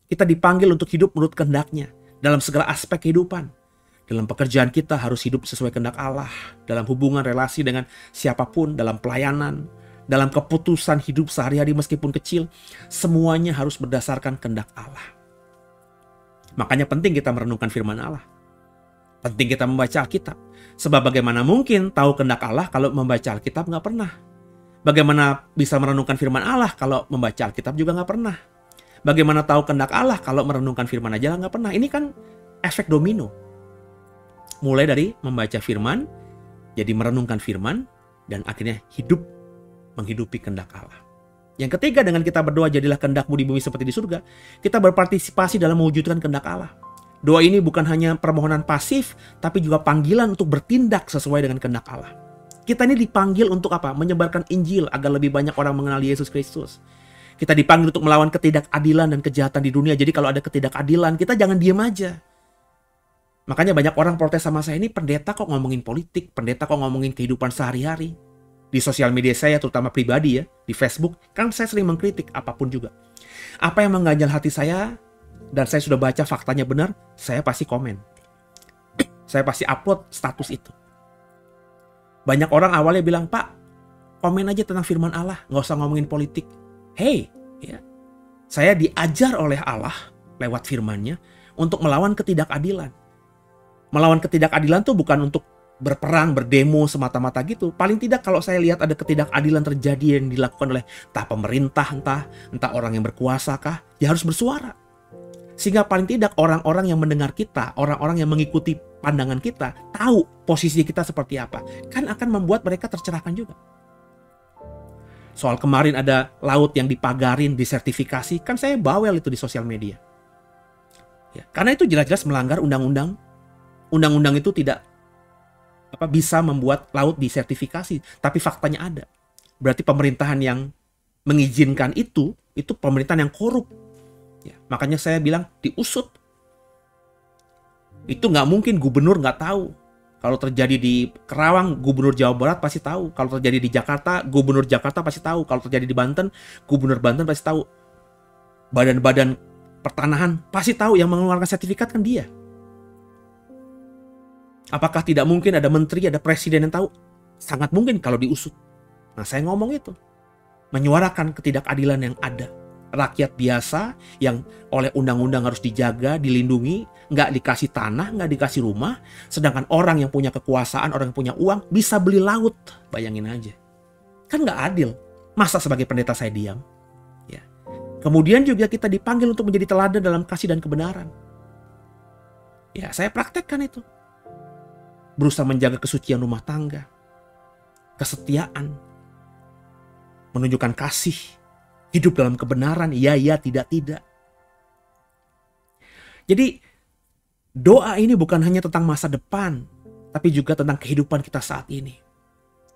Kita dipanggil untuk hidup menurut kehendak-Nya dalam segala aspek kehidupan. Dalam pekerjaan kita harus hidup sesuai kehendak Allah, dalam hubungan relasi dengan siapapun, dalam pelayanan, dalam keputusan hidup sehari-hari meskipun kecil, semuanya harus berdasarkan kehendak Allah. Makanya penting kita merenungkan firman Allah. Penting kita membaca Alkitab. Sebab bagaimana mungkin tahu kehendak Allah kalau membaca Alkitab nggak pernah? Bagaimana bisa merenungkan firman Allah kalau membaca Alkitab juga nggak pernah? Bagaimana tahu kehendak Allah kalau merenungkan firman aja nggak pernah? Ini kan efek domino. Mulai dari membaca firman, jadi merenungkan firman, dan akhirnya hidup menghidupi kehendak Allah. Yang ketiga, dengan kita berdoa jadilah kehendak-Mu di bumi seperti di surga, kita berpartisipasi dalam mewujudkan kehendak Allah. Doa ini bukan hanya permohonan pasif, tapi juga panggilan untuk bertindak sesuai dengan kehendak Allah. Kita ini dipanggil untuk apa? Menyebarkan Injil agar lebih banyak orang mengenal Yesus Kristus. Kita dipanggil untuk melawan ketidakadilan dan kejahatan di dunia. Jadi kalau ada ketidakadilan, kita jangan diam aja. Makanya banyak orang protes sama saya, ini pendeta kok ngomongin politik, pendeta kok ngomongin kehidupan sehari-hari. Di sosial media saya, terutama pribadi ya, di Facebook, kan saya sering mengkritik apapun juga. Apa yang mengganjal hati saya, dan saya sudah baca faktanya benar, saya pasti komen. Saya pasti upload status itu. Banyak orang awalnya bilang, Pak, komen aja tentang firman Allah, nggak usah ngomongin politik. Hey, ya, saya diajar oleh Allah lewat firman-Nya untuk melawan ketidakadilan. Melawan ketidakadilan tuh bukan untuk berperang, berdemo semata-mata gitu. Paling tidak kalau saya lihat ada ketidakadilan terjadi yang dilakukan oleh entah pemerintah, entah orang yang berkuasa kah, ya harus bersuara. Sehingga paling tidak orang-orang yang mendengar kita, orang-orang yang mengikuti pandangan kita, tahu posisi kita seperti apa. Kan akan membuat mereka tercerahkan juga. Soal kemarin ada laut yang dipagarin, disertifikasi, kan saya bawel itu di sosial media. Ya, karena itu jelas-jelas melanggar undang-undang. Undang-undang itu tidak bisa membuat laut disertifikasi, tapi faktanya ada. Berarti pemerintahan yang mengizinkan itu pemerintahan yang korup. Ya, makanya saya bilang diusut. Itu nggak mungkin gubernur nggak tahu. Kalau terjadi di Kerawang, gubernur Jawa Barat pasti tahu. Kalau terjadi di Jakarta, gubernur Jakarta pasti tahu. Kalau terjadi di Banten, gubernur Banten pasti tahu. Badan-badan pertanahan pasti tahu, yang mengeluarkan sertifikat kan dia. Apakah tidak mungkin ada menteri, ada presiden yang tahu? Sangat mungkin kalau diusut. Nah, saya ngomong itu. Menyuarakan ketidakadilan yang ada. Rakyat biasa yang oleh undang-undang harus dijaga, dilindungi, nggak dikasih tanah, nggak dikasih rumah. Sedangkan orang yang punya kekuasaan, orang yang punya uang, bisa beli laut. Bayangin aja. Kan nggak adil. Masa sebagai pendeta saya diam? Ya. Kemudian juga kita dipanggil untuk menjadi teladan dalam kasih dan kebenaran. Ya, saya praktekkan itu. Berusaha menjaga kesucian rumah tangga, kesetiaan, menunjukkan kasih, hidup dalam kebenaran, ya, tidak. Jadi doa ini bukan hanya tentang masa depan, tapi juga tentang kehidupan kita saat ini.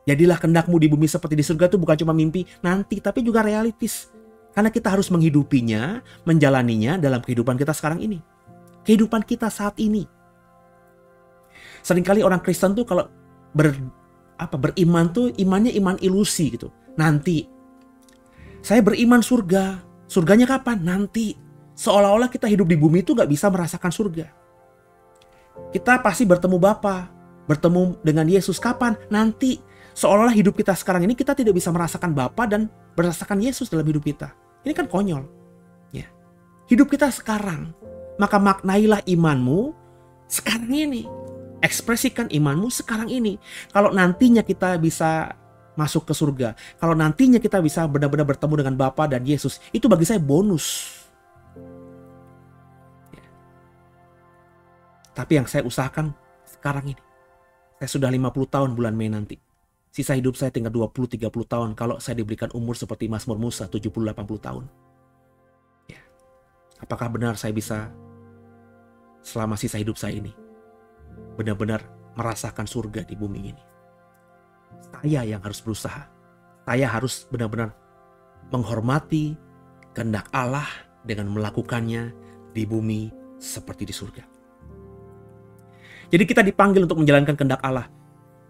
Jadilah kehendak-Mu di bumi seperti di surga itu bukan cuma mimpi nanti, tapi juga realistis. Karena kita harus menghidupinya, menjalaninya dalam kehidupan kita sekarang ini. Kehidupan kita saat ini. Seringkali orang Kristen tuh kalau beriman tuh imannya iman ilusi gitu. Nanti saya beriman surga. Surganya kapan? Nanti. Seolah-olah kita hidup di bumi itu gak bisa merasakan surga. Kita pasti bertemu Bapa, bertemu dengan Yesus kapan? Nanti. Seolah-olah hidup kita sekarang ini kita tidak bisa merasakan Bapa dan merasakan Yesus dalam hidup kita. Ini kan konyol. Ya. Hidup kita sekarang. Maka maknailah imanmu sekarang ini. Ekspresikan imanmu sekarang ini. Kalau nantinya kita bisa masuk ke surga, kalau nantinya kita bisa benar-benar bertemu dengan Bapa dan Yesus, itu bagi saya bonus. Tapi yang saya usahakan sekarang ini. Saya sudah 50 tahun bulan Mei nanti. Sisa hidup saya tinggal 20-30 tahun kalau saya diberikan umur seperti Mazmur Musa 70-80 tahun. Ya. Apakah benar saya bisa selama sisa hidup saya ini benar-benar merasakan surga di bumi ini? Saya yang harus berusaha. Saya harus benar-benar menghormati kehendak Allah dengan melakukannya di bumi seperti di surga. Jadi kita dipanggil untuk menjalankan kehendak Allah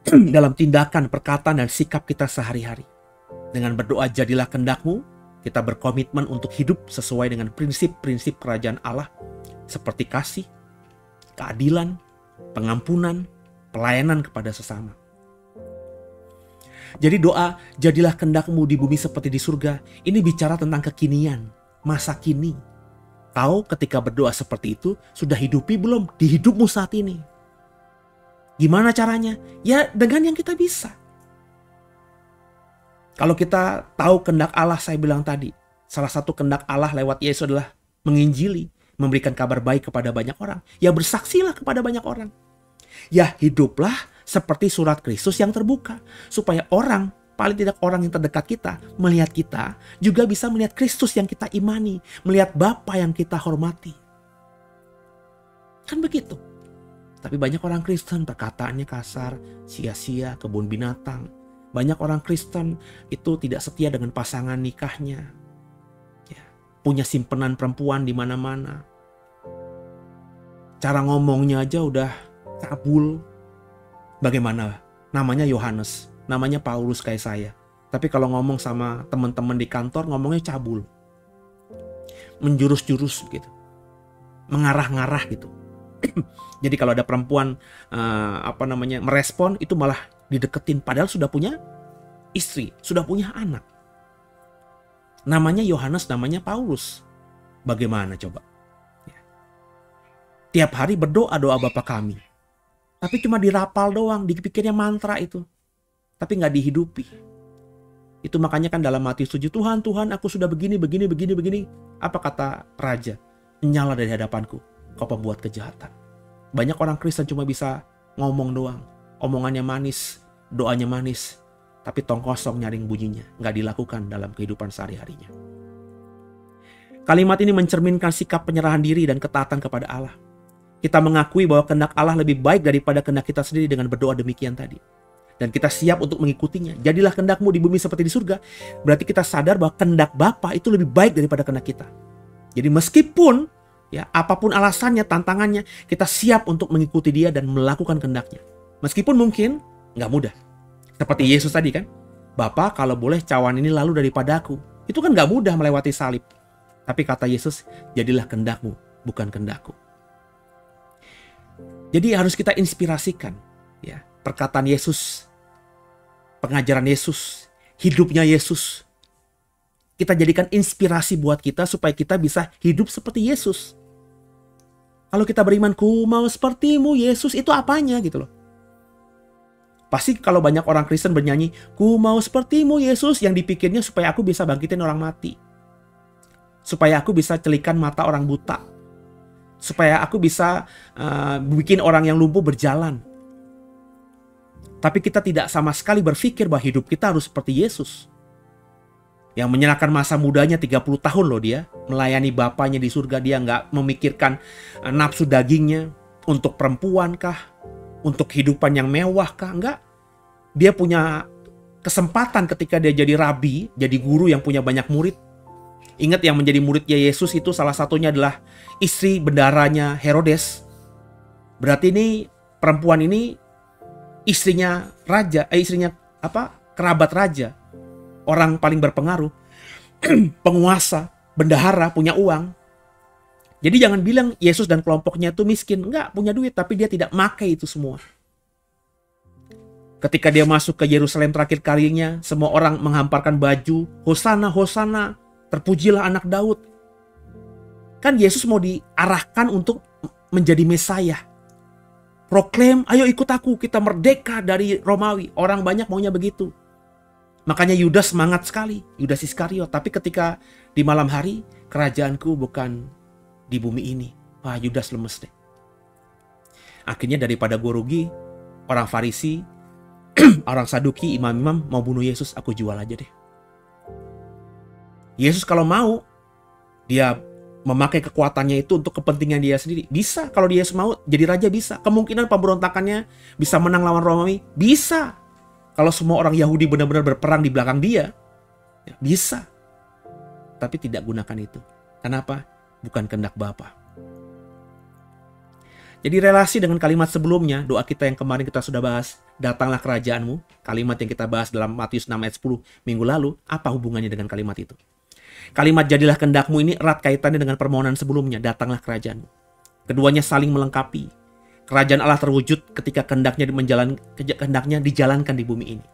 dalam tindakan, perkataan, dan sikap kita sehari-hari. Dengan berdoa jadilah kehendak-Mu, kita berkomitmen untuk hidup sesuai dengan prinsip-prinsip kerajaan Allah seperti kasih, keadilan, pengampunan, pelayanan kepada sesama. Jadi doa jadilah kehendak-Mu di bumi seperti di surga, ini bicara tentang kekinian, masa kini. Kau ketika berdoa seperti itu sudah hidupi belum di hidupmu saat ini? Gimana caranya? Ya dengan yang kita bisa. Kalau kita tahu kehendak Allah, saya bilang tadi, salah satu kehendak Allah lewat Yesus adalah menginjili, memberikan kabar baik kepada banyak orang. Ya bersaksilah kepada banyak orang. Ya hiduplah seperti surat Kristus yang terbuka. Supaya orang, paling tidak orang yang terdekat kita, melihat kita, juga bisa melihat Kristus yang kita imani. Melihat Bapa yang kita hormati. Kan begitu. Tapi banyak orang Kristen perkataannya kasar, sia-sia, kebun binatang. Banyak orang Kristen itu tidak setia dengan pasangan nikahnya. Ya, punya simpenan perempuan di mana-mana. Cara ngomongnya aja udah cabul. Bagaimana? Namanya Yohanes, namanya Paulus kayak saya. Tapi kalau ngomong sama teman-teman di kantor ngomongnya cabul. Menjurus-jurus gitu. Mengarah-ngarah gitu. Jadi kalau ada perempuan merespon, itu malah dideketin padahal sudah punya istri, sudah punya anak. Namanya Yohanes, namanya Paulus. Bagaimana coba? Ya. Tiap hari berdoa doa Bapa kami. Tapi cuma dirapal doang, dipikirnya mantra itu. Tapi nggak dihidupi. Itu makanya kan dalam Matius 7, Tuhan aku sudah begini. Apa kata raja? Nyala dari hadapanku, kau pembuat kejahatan. Banyak orang Kristen cuma bisa ngomong doang. Omongannya manis, doanya manis. Tapi tong kosong nyaring bunyinya. Nggak dilakukan dalam kehidupan sehari-harinya. Kalimat ini mencerminkan sikap penyerahan diri dan ketaatan kepada Allah. Kita mengakui bahwa kehendak Allah lebih baik daripada kehendak kita sendiri dengan berdoa demikian tadi. Dan kita siap untuk mengikutinya. Jadilah kehendak-Mu di bumi seperti di surga. Berarti kita sadar bahwa kehendak Bapa itu lebih baik daripada kehendak kita. Jadi meskipun ya, apapun alasannya, tantangannya, kita siap untuk mengikuti Dia dan melakukan kehendak-Nya. Meskipun mungkin nggak mudah. Seperti Yesus tadi kan. Bapa, kalau boleh cawan ini lalu daripadaku. Itu kan nggak mudah melewati salib. Tapi kata Yesus, jadilah kehendak-Mu, bukan kehendak-Ku. Jadi harus kita inspirasikan. Ya, perkataan Yesus, pengajaran Yesus, hidupnya Yesus. Kita jadikan inspirasi buat kita supaya kita bisa hidup seperti Yesus. Kalau kita beriman, ku mau seperti-Mu Yesus, itu apanya gitu loh. Pasti kalau banyak orang Kristen bernyanyi, ku mau seperti-Mu Yesus, yang dipikirnya supaya aku bisa bangkitin orang mati. Supaya aku bisa celikan mata orang buta. Supaya aku bisa bikin orang yang lumpuh berjalan. Tapi kita tidak sama sekali berpikir bahwa hidup kita harus seperti Yesus. Yang menyerahkan masa mudanya 30 tahun loh dia. Melayani Bapanya di surga. Dia nggak memikirkan nafsu dagingnya. Untuk perempuan kah? Untuk kehidupan yang mewah kah? Enggak. Dia punya kesempatan ketika dia jadi rabi. Jadi guru yang punya banyak murid. Ingat yang menjadi muridnya Yesus itu salah satunya adalah istri bendaranya Herodes. Berarti ini perempuan ini istrinya raja. Kerabat raja. Orang paling berpengaruh, penguasa, bendahara, punya uang. Jadi jangan bilang Yesus dan kelompoknya itu miskin. Enggak, punya duit, tapi dia tidak makai itu semua. Ketika dia masuk ke Yerusalem terakhir kalinya, semua orang menghamparkan baju. Hosana, Hosana, terpujilah anak Daud. Kan Yesus mau diarahkan untuk menjadi Mesaya. Proklaim, ayo ikut aku, kita merdeka dari Romawi. Orang banyak maunya begitu. Makanya Yudas semangat sekali, Yudas Iskariot. Tapi ketika di malam hari, kerajaanku bukan di bumi ini. Wah, Yudas lemes deh. Akhirnya daripada gue rugi, orang Farisi, orang Saduki, imam-imam mau bunuh Yesus, aku jual aja deh. Yesus kalau mau, dia memakai kekuatannya itu untuk kepentingan dia sendiri. Bisa, kalau dia mau jadi raja bisa. Kemungkinan pemberontakannya bisa menang lawan Romawi, bisa. Kalau semua orang Yahudi benar-benar berperang di belakang dia, ya, bisa. Tapi tidak gunakan itu. Kenapa? Bukan kehendak Bapa. Jadi relasi dengan kalimat sebelumnya, doa kita yang kemarin kita sudah bahas, datanglah kerajaanmu, kalimat yang kita bahas dalam Matius 6 ayat 10 minggu lalu, apa hubungannya dengan kalimat itu? Kalimat jadilah kehendakmu ini erat kaitannya dengan permohonan sebelumnya, datanglah kerajaanmu. Keduanya saling melengkapi. Kerajaan Allah terwujud ketika kehendaknya dijalankan di bumi ini.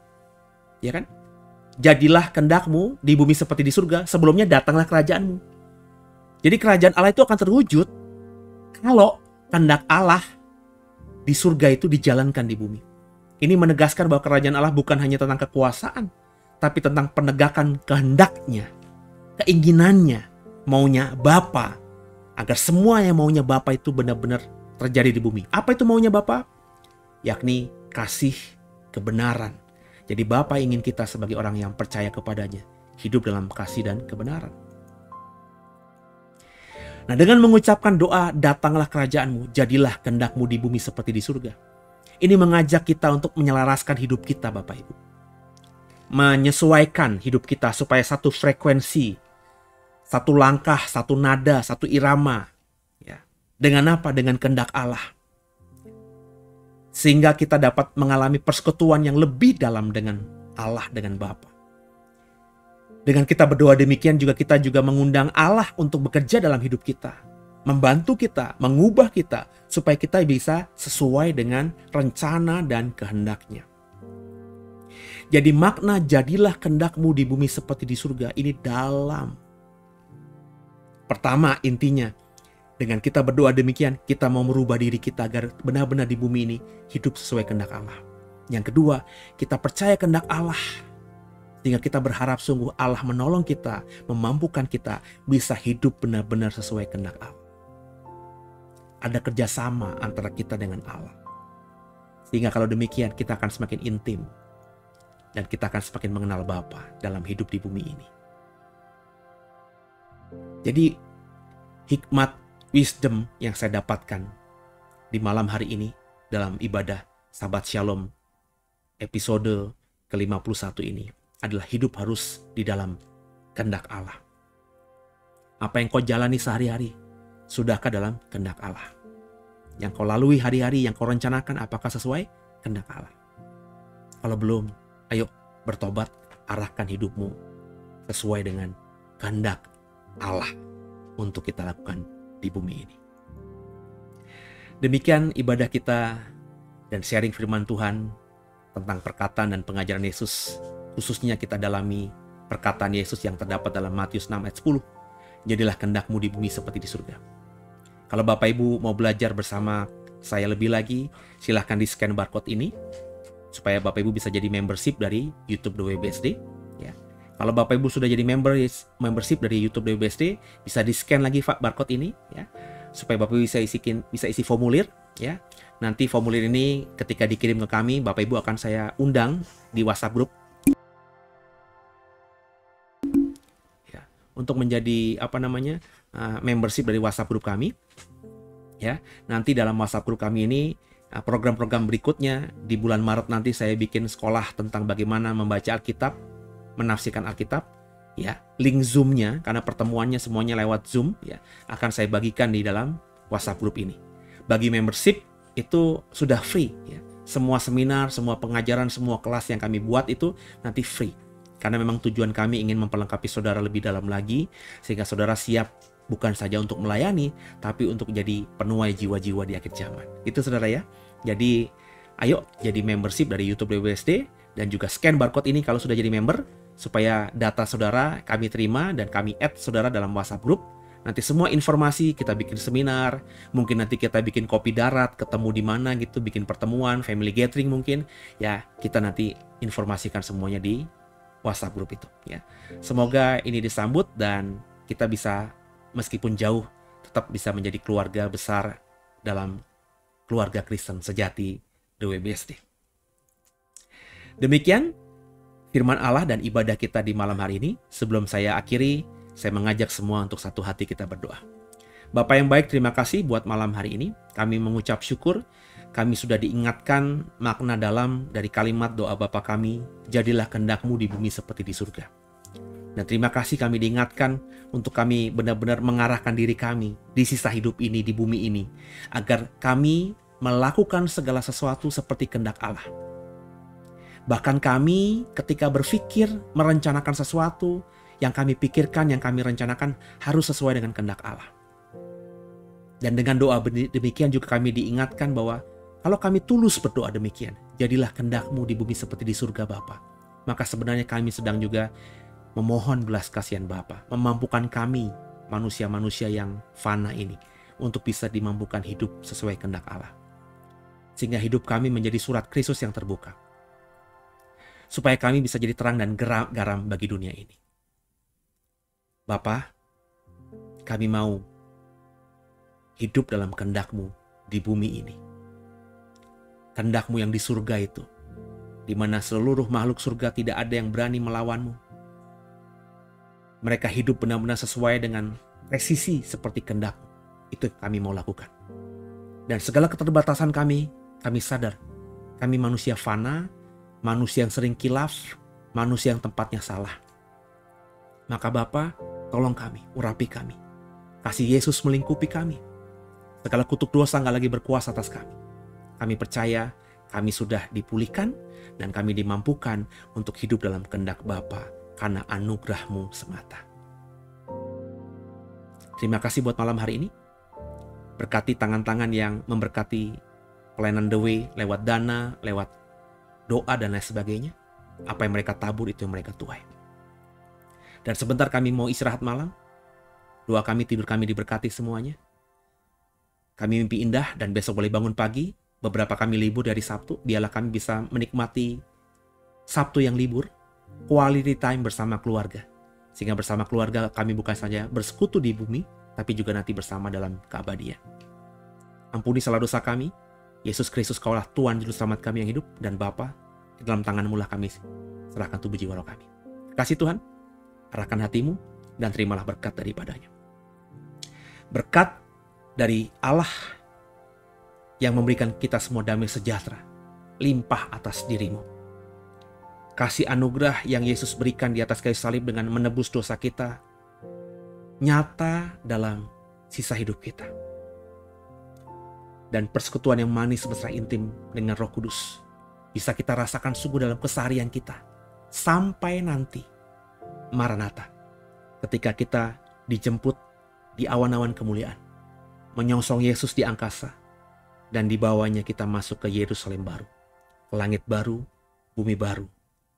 Ya kan? Jadilah kehendakmu di bumi seperti di surga, sebelumnya datanglah kerajaanmu. Jadi kerajaan Allah itu akan terwujud kalau kehendak Allah di surga itu dijalankan di bumi. Ini menegaskan bahwa kerajaan Allah bukan hanya tentang kekuasaan, tapi tentang penegakan kehendaknya, keinginannya, maunya Bapa, agar semua yang maunya Bapa itu benar-benar terjadi di bumi. Apa itu maunya Bapa? Yakni kasih, kebenaran. Jadi Bapa ingin kita sebagai orang yang percaya kepadanya, hidup dalam kasih dan kebenaran. Nah, dengan mengucapkan doa, datanglah kerajaanmu, jadilah kehendakmu di bumi seperti di surga. Ini mengajak kita untuk menyelaraskan hidup kita, Bapak Ibu. Menyesuaikan hidup kita supaya satu frekuensi, satu langkah, satu nada, satu irama. Ya. Dengan apa? Dengan kehendak Allah. Sehingga kita dapat mengalami persekutuan yang lebih dalam dengan Allah, dengan Bapa. Dengan kita berdoa demikian juga kita juga mengundang Allah untuk bekerja dalam hidup kita. Membantu kita, mengubah kita supaya kita bisa sesuai dengan rencana dan kehendaknya. Jadi makna jadilah kehendakmu di bumi seperti di surga ini dalam. Pertama intinya, dengan kita berdoa demikian kita mau merubah diri kita agar benar-benar di bumi ini hidup sesuai kehendak Allah. Yang kedua, kita percaya kehendak Allah. Sehingga kita berharap sungguh Allah menolong kita, memampukan kita bisa hidup benar-benar sesuai kehendak Allah. Ada kerjasama antara kita dengan Allah. Sehingga kalau demikian kita akan semakin intim. Dan kita akan semakin mengenal Bapa dalam hidup di bumi ini. Jadi hikmat, wisdom yang saya dapatkan di malam hari ini dalam ibadah Sabat Shalom episode ke-51 ini adalah hidup harus di dalam kehendak Allah. Apa yang kau jalani sehari-hari, sudahkah dalam kehendak Allah? Yang kau lalui hari-hari, yang kau rencanakan, apakah sesuai kehendak Allah? Kalau belum, ayo bertobat, arahkan hidupmu sesuai dengan kehendak Allah untuk kita lakukan di bumi ini. Demikian ibadah kita dan sharing firman Tuhan tentang perkataan dan pengajaran Yesus. Khususnya kita dalami perkataan Yesus yang terdapat dalam Matius 6 ayat 10. Jadilah kehendakmu di bumi seperti di surga. Kalau Bapak Ibu mau belajar bersama saya lebih lagi, silahkan di scan barcode ini. Supaya Bapak Ibu bisa jadi membership dari YouTube WBSD. Ya. Kalau Bapak Ibu sudah jadi membership dari YouTube WBSD, bisa di scan lagi barcode ini. Ya. Supaya Bapak Ibu bisa isi formulir. Ya. Nanti formulir ini ketika dikirim ke kami, Bapak Ibu akan saya undang di WhatsApp group. Untuk menjadi membership dari WhatsApp group kami. Ya, nanti dalam WhatsApp group kami ini program-program berikutnya di bulan Maret nanti saya bikin sekolah tentang bagaimana membaca Alkitab, menafsirkan Alkitab. Ya, link Zoom-nya karena pertemuannya semuanya lewat Zoom ya, akan saya bagikan di dalam WhatsApp group ini. Bagi membership itu sudah free ya. Semua seminar, semua pengajaran, semua kelas yang kami buat itu nanti free. Karena memang tujuan kami ingin memperlengkapi saudara lebih dalam lagi, sehingga saudara siap bukan saja untuk melayani, tapi untuk jadi penuai jiwa-jiwa di akhir zaman. Itu saudara ya. Jadi ayo jadi membership dari YouTube WBSD, dan juga scan barcode ini kalau sudah jadi member, supaya data saudara kami terima dan kami add saudara dalam WhatsApp group. Nanti semua informasi kita bikin seminar, mungkin nanti kita bikin kopi darat, ketemu di mana gitu, bikin pertemuan, family gathering mungkin. Ya, kita nanti informasikan semuanya di WhatsApp grup itu ya. Semoga ini disambut dan kita bisa meskipun jauh tetap bisa menjadi keluarga besar dalam keluarga Kristen sejati DWBSD. Demikian firman Allah dan ibadah kita di malam hari ini. Sebelum saya akhiri, saya mengajak semua untuk satu hati kita berdoa. Bapa yang baik, terima kasih buat malam hari ini. Kami mengucap syukur, kami sudah diingatkan makna dalam dari kalimat doa Bapa kami, jadilah kehendak-Mu di bumi seperti di surga. Dan terima kasih kami diingatkan untuk kami benar-benar mengarahkan diri kami di sisa hidup ini, di bumi ini, agar kami melakukan segala sesuatu seperti kehendak Allah. Bahkan kami ketika berpikir merencanakan sesuatu, yang kami pikirkan, yang kami rencanakan harus sesuai dengan kehendak Allah. Dan dengan doa demikian juga kami diingatkan bahwa kalau kami tulus berdoa demikian, jadilah kehendak-Mu di bumi seperti di surga Bapa. Maka sebenarnya kami sedang juga memohon belas kasihan Bapa, memampukan kami manusia-manusia yang fana ini untuk bisa dimampukan hidup sesuai kehendak Allah. Sehingga hidup kami menjadi surat Kristus yang terbuka. Supaya kami bisa jadi terang dan garam bagi dunia ini. Bapa, kami mau hidup dalam kehendak-Mu di bumi ini. Kehendak-Mu yang di surga itu, di mana seluruh makhluk surga tidak ada yang berani melawan-Mu. Mereka hidup benar-benar sesuai dengan presisi seperti kehendak-Mu. Itu yang kami mau lakukan. Dan segala keterbatasan kami sadar, kami manusia fana, manusia yang sering kilaf, manusia yang tempatnya salah. Maka Bapa, tolong kami, urapi kami. Kasih Yesus melingkupi kami. Segala kutuk dosa nggak lagi berkuasa atas kami. Kami percaya kami sudah dipulihkan dan kami dimampukan untuk hidup dalam kehendak Bapa karena anugerah-Mu semata. Terima kasih buat malam hari ini. Berkati tangan-tangan yang memberkati pelayanan The Way lewat dana, lewat doa dan lain sebagainya. Apa yang mereka tabur itu yang mereka tuai. Dan sebentar kami mau istirahat malam. Doa kami, tidur kami diberkati semuanya. Kami mimpi indah dan besok boleh bangun pagi. Beberapa kami libur dari Sabtu. Biarlah kami bisa menikmati Sabtu yang libur. Quality time bersama keluarga. Sehingga bersama keluarga kami bukan saja bersekutu di bumi, tapi juga nanti bersama dalam keabadian. Ampuni salah dosa kami. Yesus Kristus, Kaulah Tuhan Juru Selamat kami yang hidup. Dan Bapa, di dalam tangan-Mu lah kami serahkan tubuh jiwa roh kami. Kasih Tuhan. Arahkan hatimu dan terimalah berkat daripadanya. Berkat dari Allah yang memberikan kita semua damai sejahtera, limpah atas dirimu. Kasih anugerah yang Yesus berikan di atas kayu salib dengan menebus dosa kita, nyata dalam sisa hidup kita. Dan persekutuan yang manis mesra intim dengan Roh Kudus bisa kita rasakan sungguh dalam keseharian kita. Sampai nanti Maranatha, ketika kita dijemput di awan-awan kemuliaan, menyongsong Yesus di angkasa, dan dibawanya kita masuk ke Yerusalem baru, ke langit baru, bumi baru,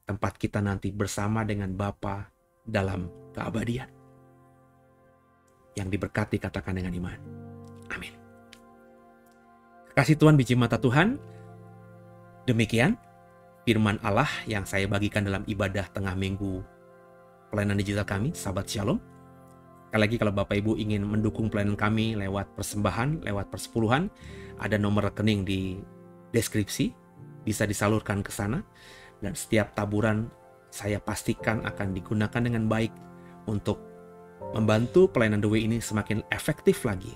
tempat kita nanti bersama dengan Bapa dalam keabadian. Yang diberkati katakan dengan iman. Amin. Kasih Tuhan, biji mata Tuhan, demikian firman Allah yang saya bagikan dalam ibadah tengah minggu pelayanan digital kami, Sahabat Shalom. Sekali lagi kalau Bapak Ibu ingin mendukung pelayanan kami lewat persembahan, lewat persepuluhan, ada nomor rekening di deskripsi, bisa disalurkan ke sana. Dan setiap taburan saya pastikan akan digunakan dengan baik untuk membantu pelayanan The Way ini semakin efektif lagi.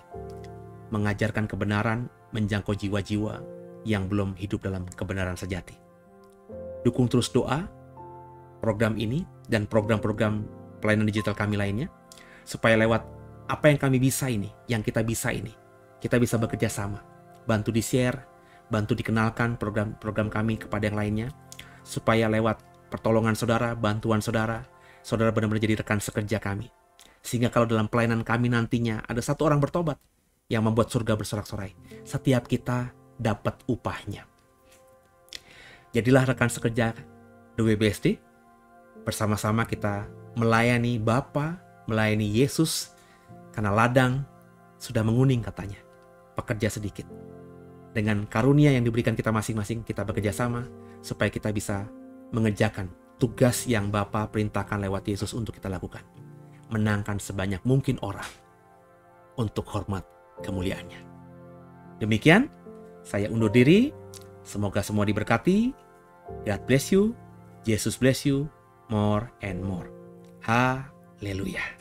Mengajarkan kebenaran, menjangkau jiwa-jiwa yang belum hidup dalam kebenaran sejati. Dukung terus doa, program ini, dan program-program pelayanan digital kami lainnya, supaya lewat apa yang kami bisa ini, yang kita bisa ini, kita bisa bekerja sama, bantu di-share, bantu dikenalkan program-program kami kepada yang lainnya, supaya lewat pertolongan saudara, bantuan saudara, saudara benar-benar jadi rekan sekerja kami. Sehingga kalau dalam pelayanan kami nantinya ada satu orang bertobat yang membuat surga bersorak-sorai, setiap kita dapat upahnya. Jadilah rekan sekerja DWBSD. Bersama-sama kita melayani Bapa, melayani Yesus, Karena ladang sudah menguning katanya. Pekerja sedikit. Dengan karunia yang diberikan kita masing-masing, kita bekerja sama supaya kita bisa mengerjakan tugas yang Bapa perintahkan lewat Yesus untuk kita lakukan. Menangkan sebanyak mungkin orang untuk hormat kemuliaannya. Demikian, saya undur diri. Semoga semua diberkati. God bless you. Jesus bless you more and more. Haleluya.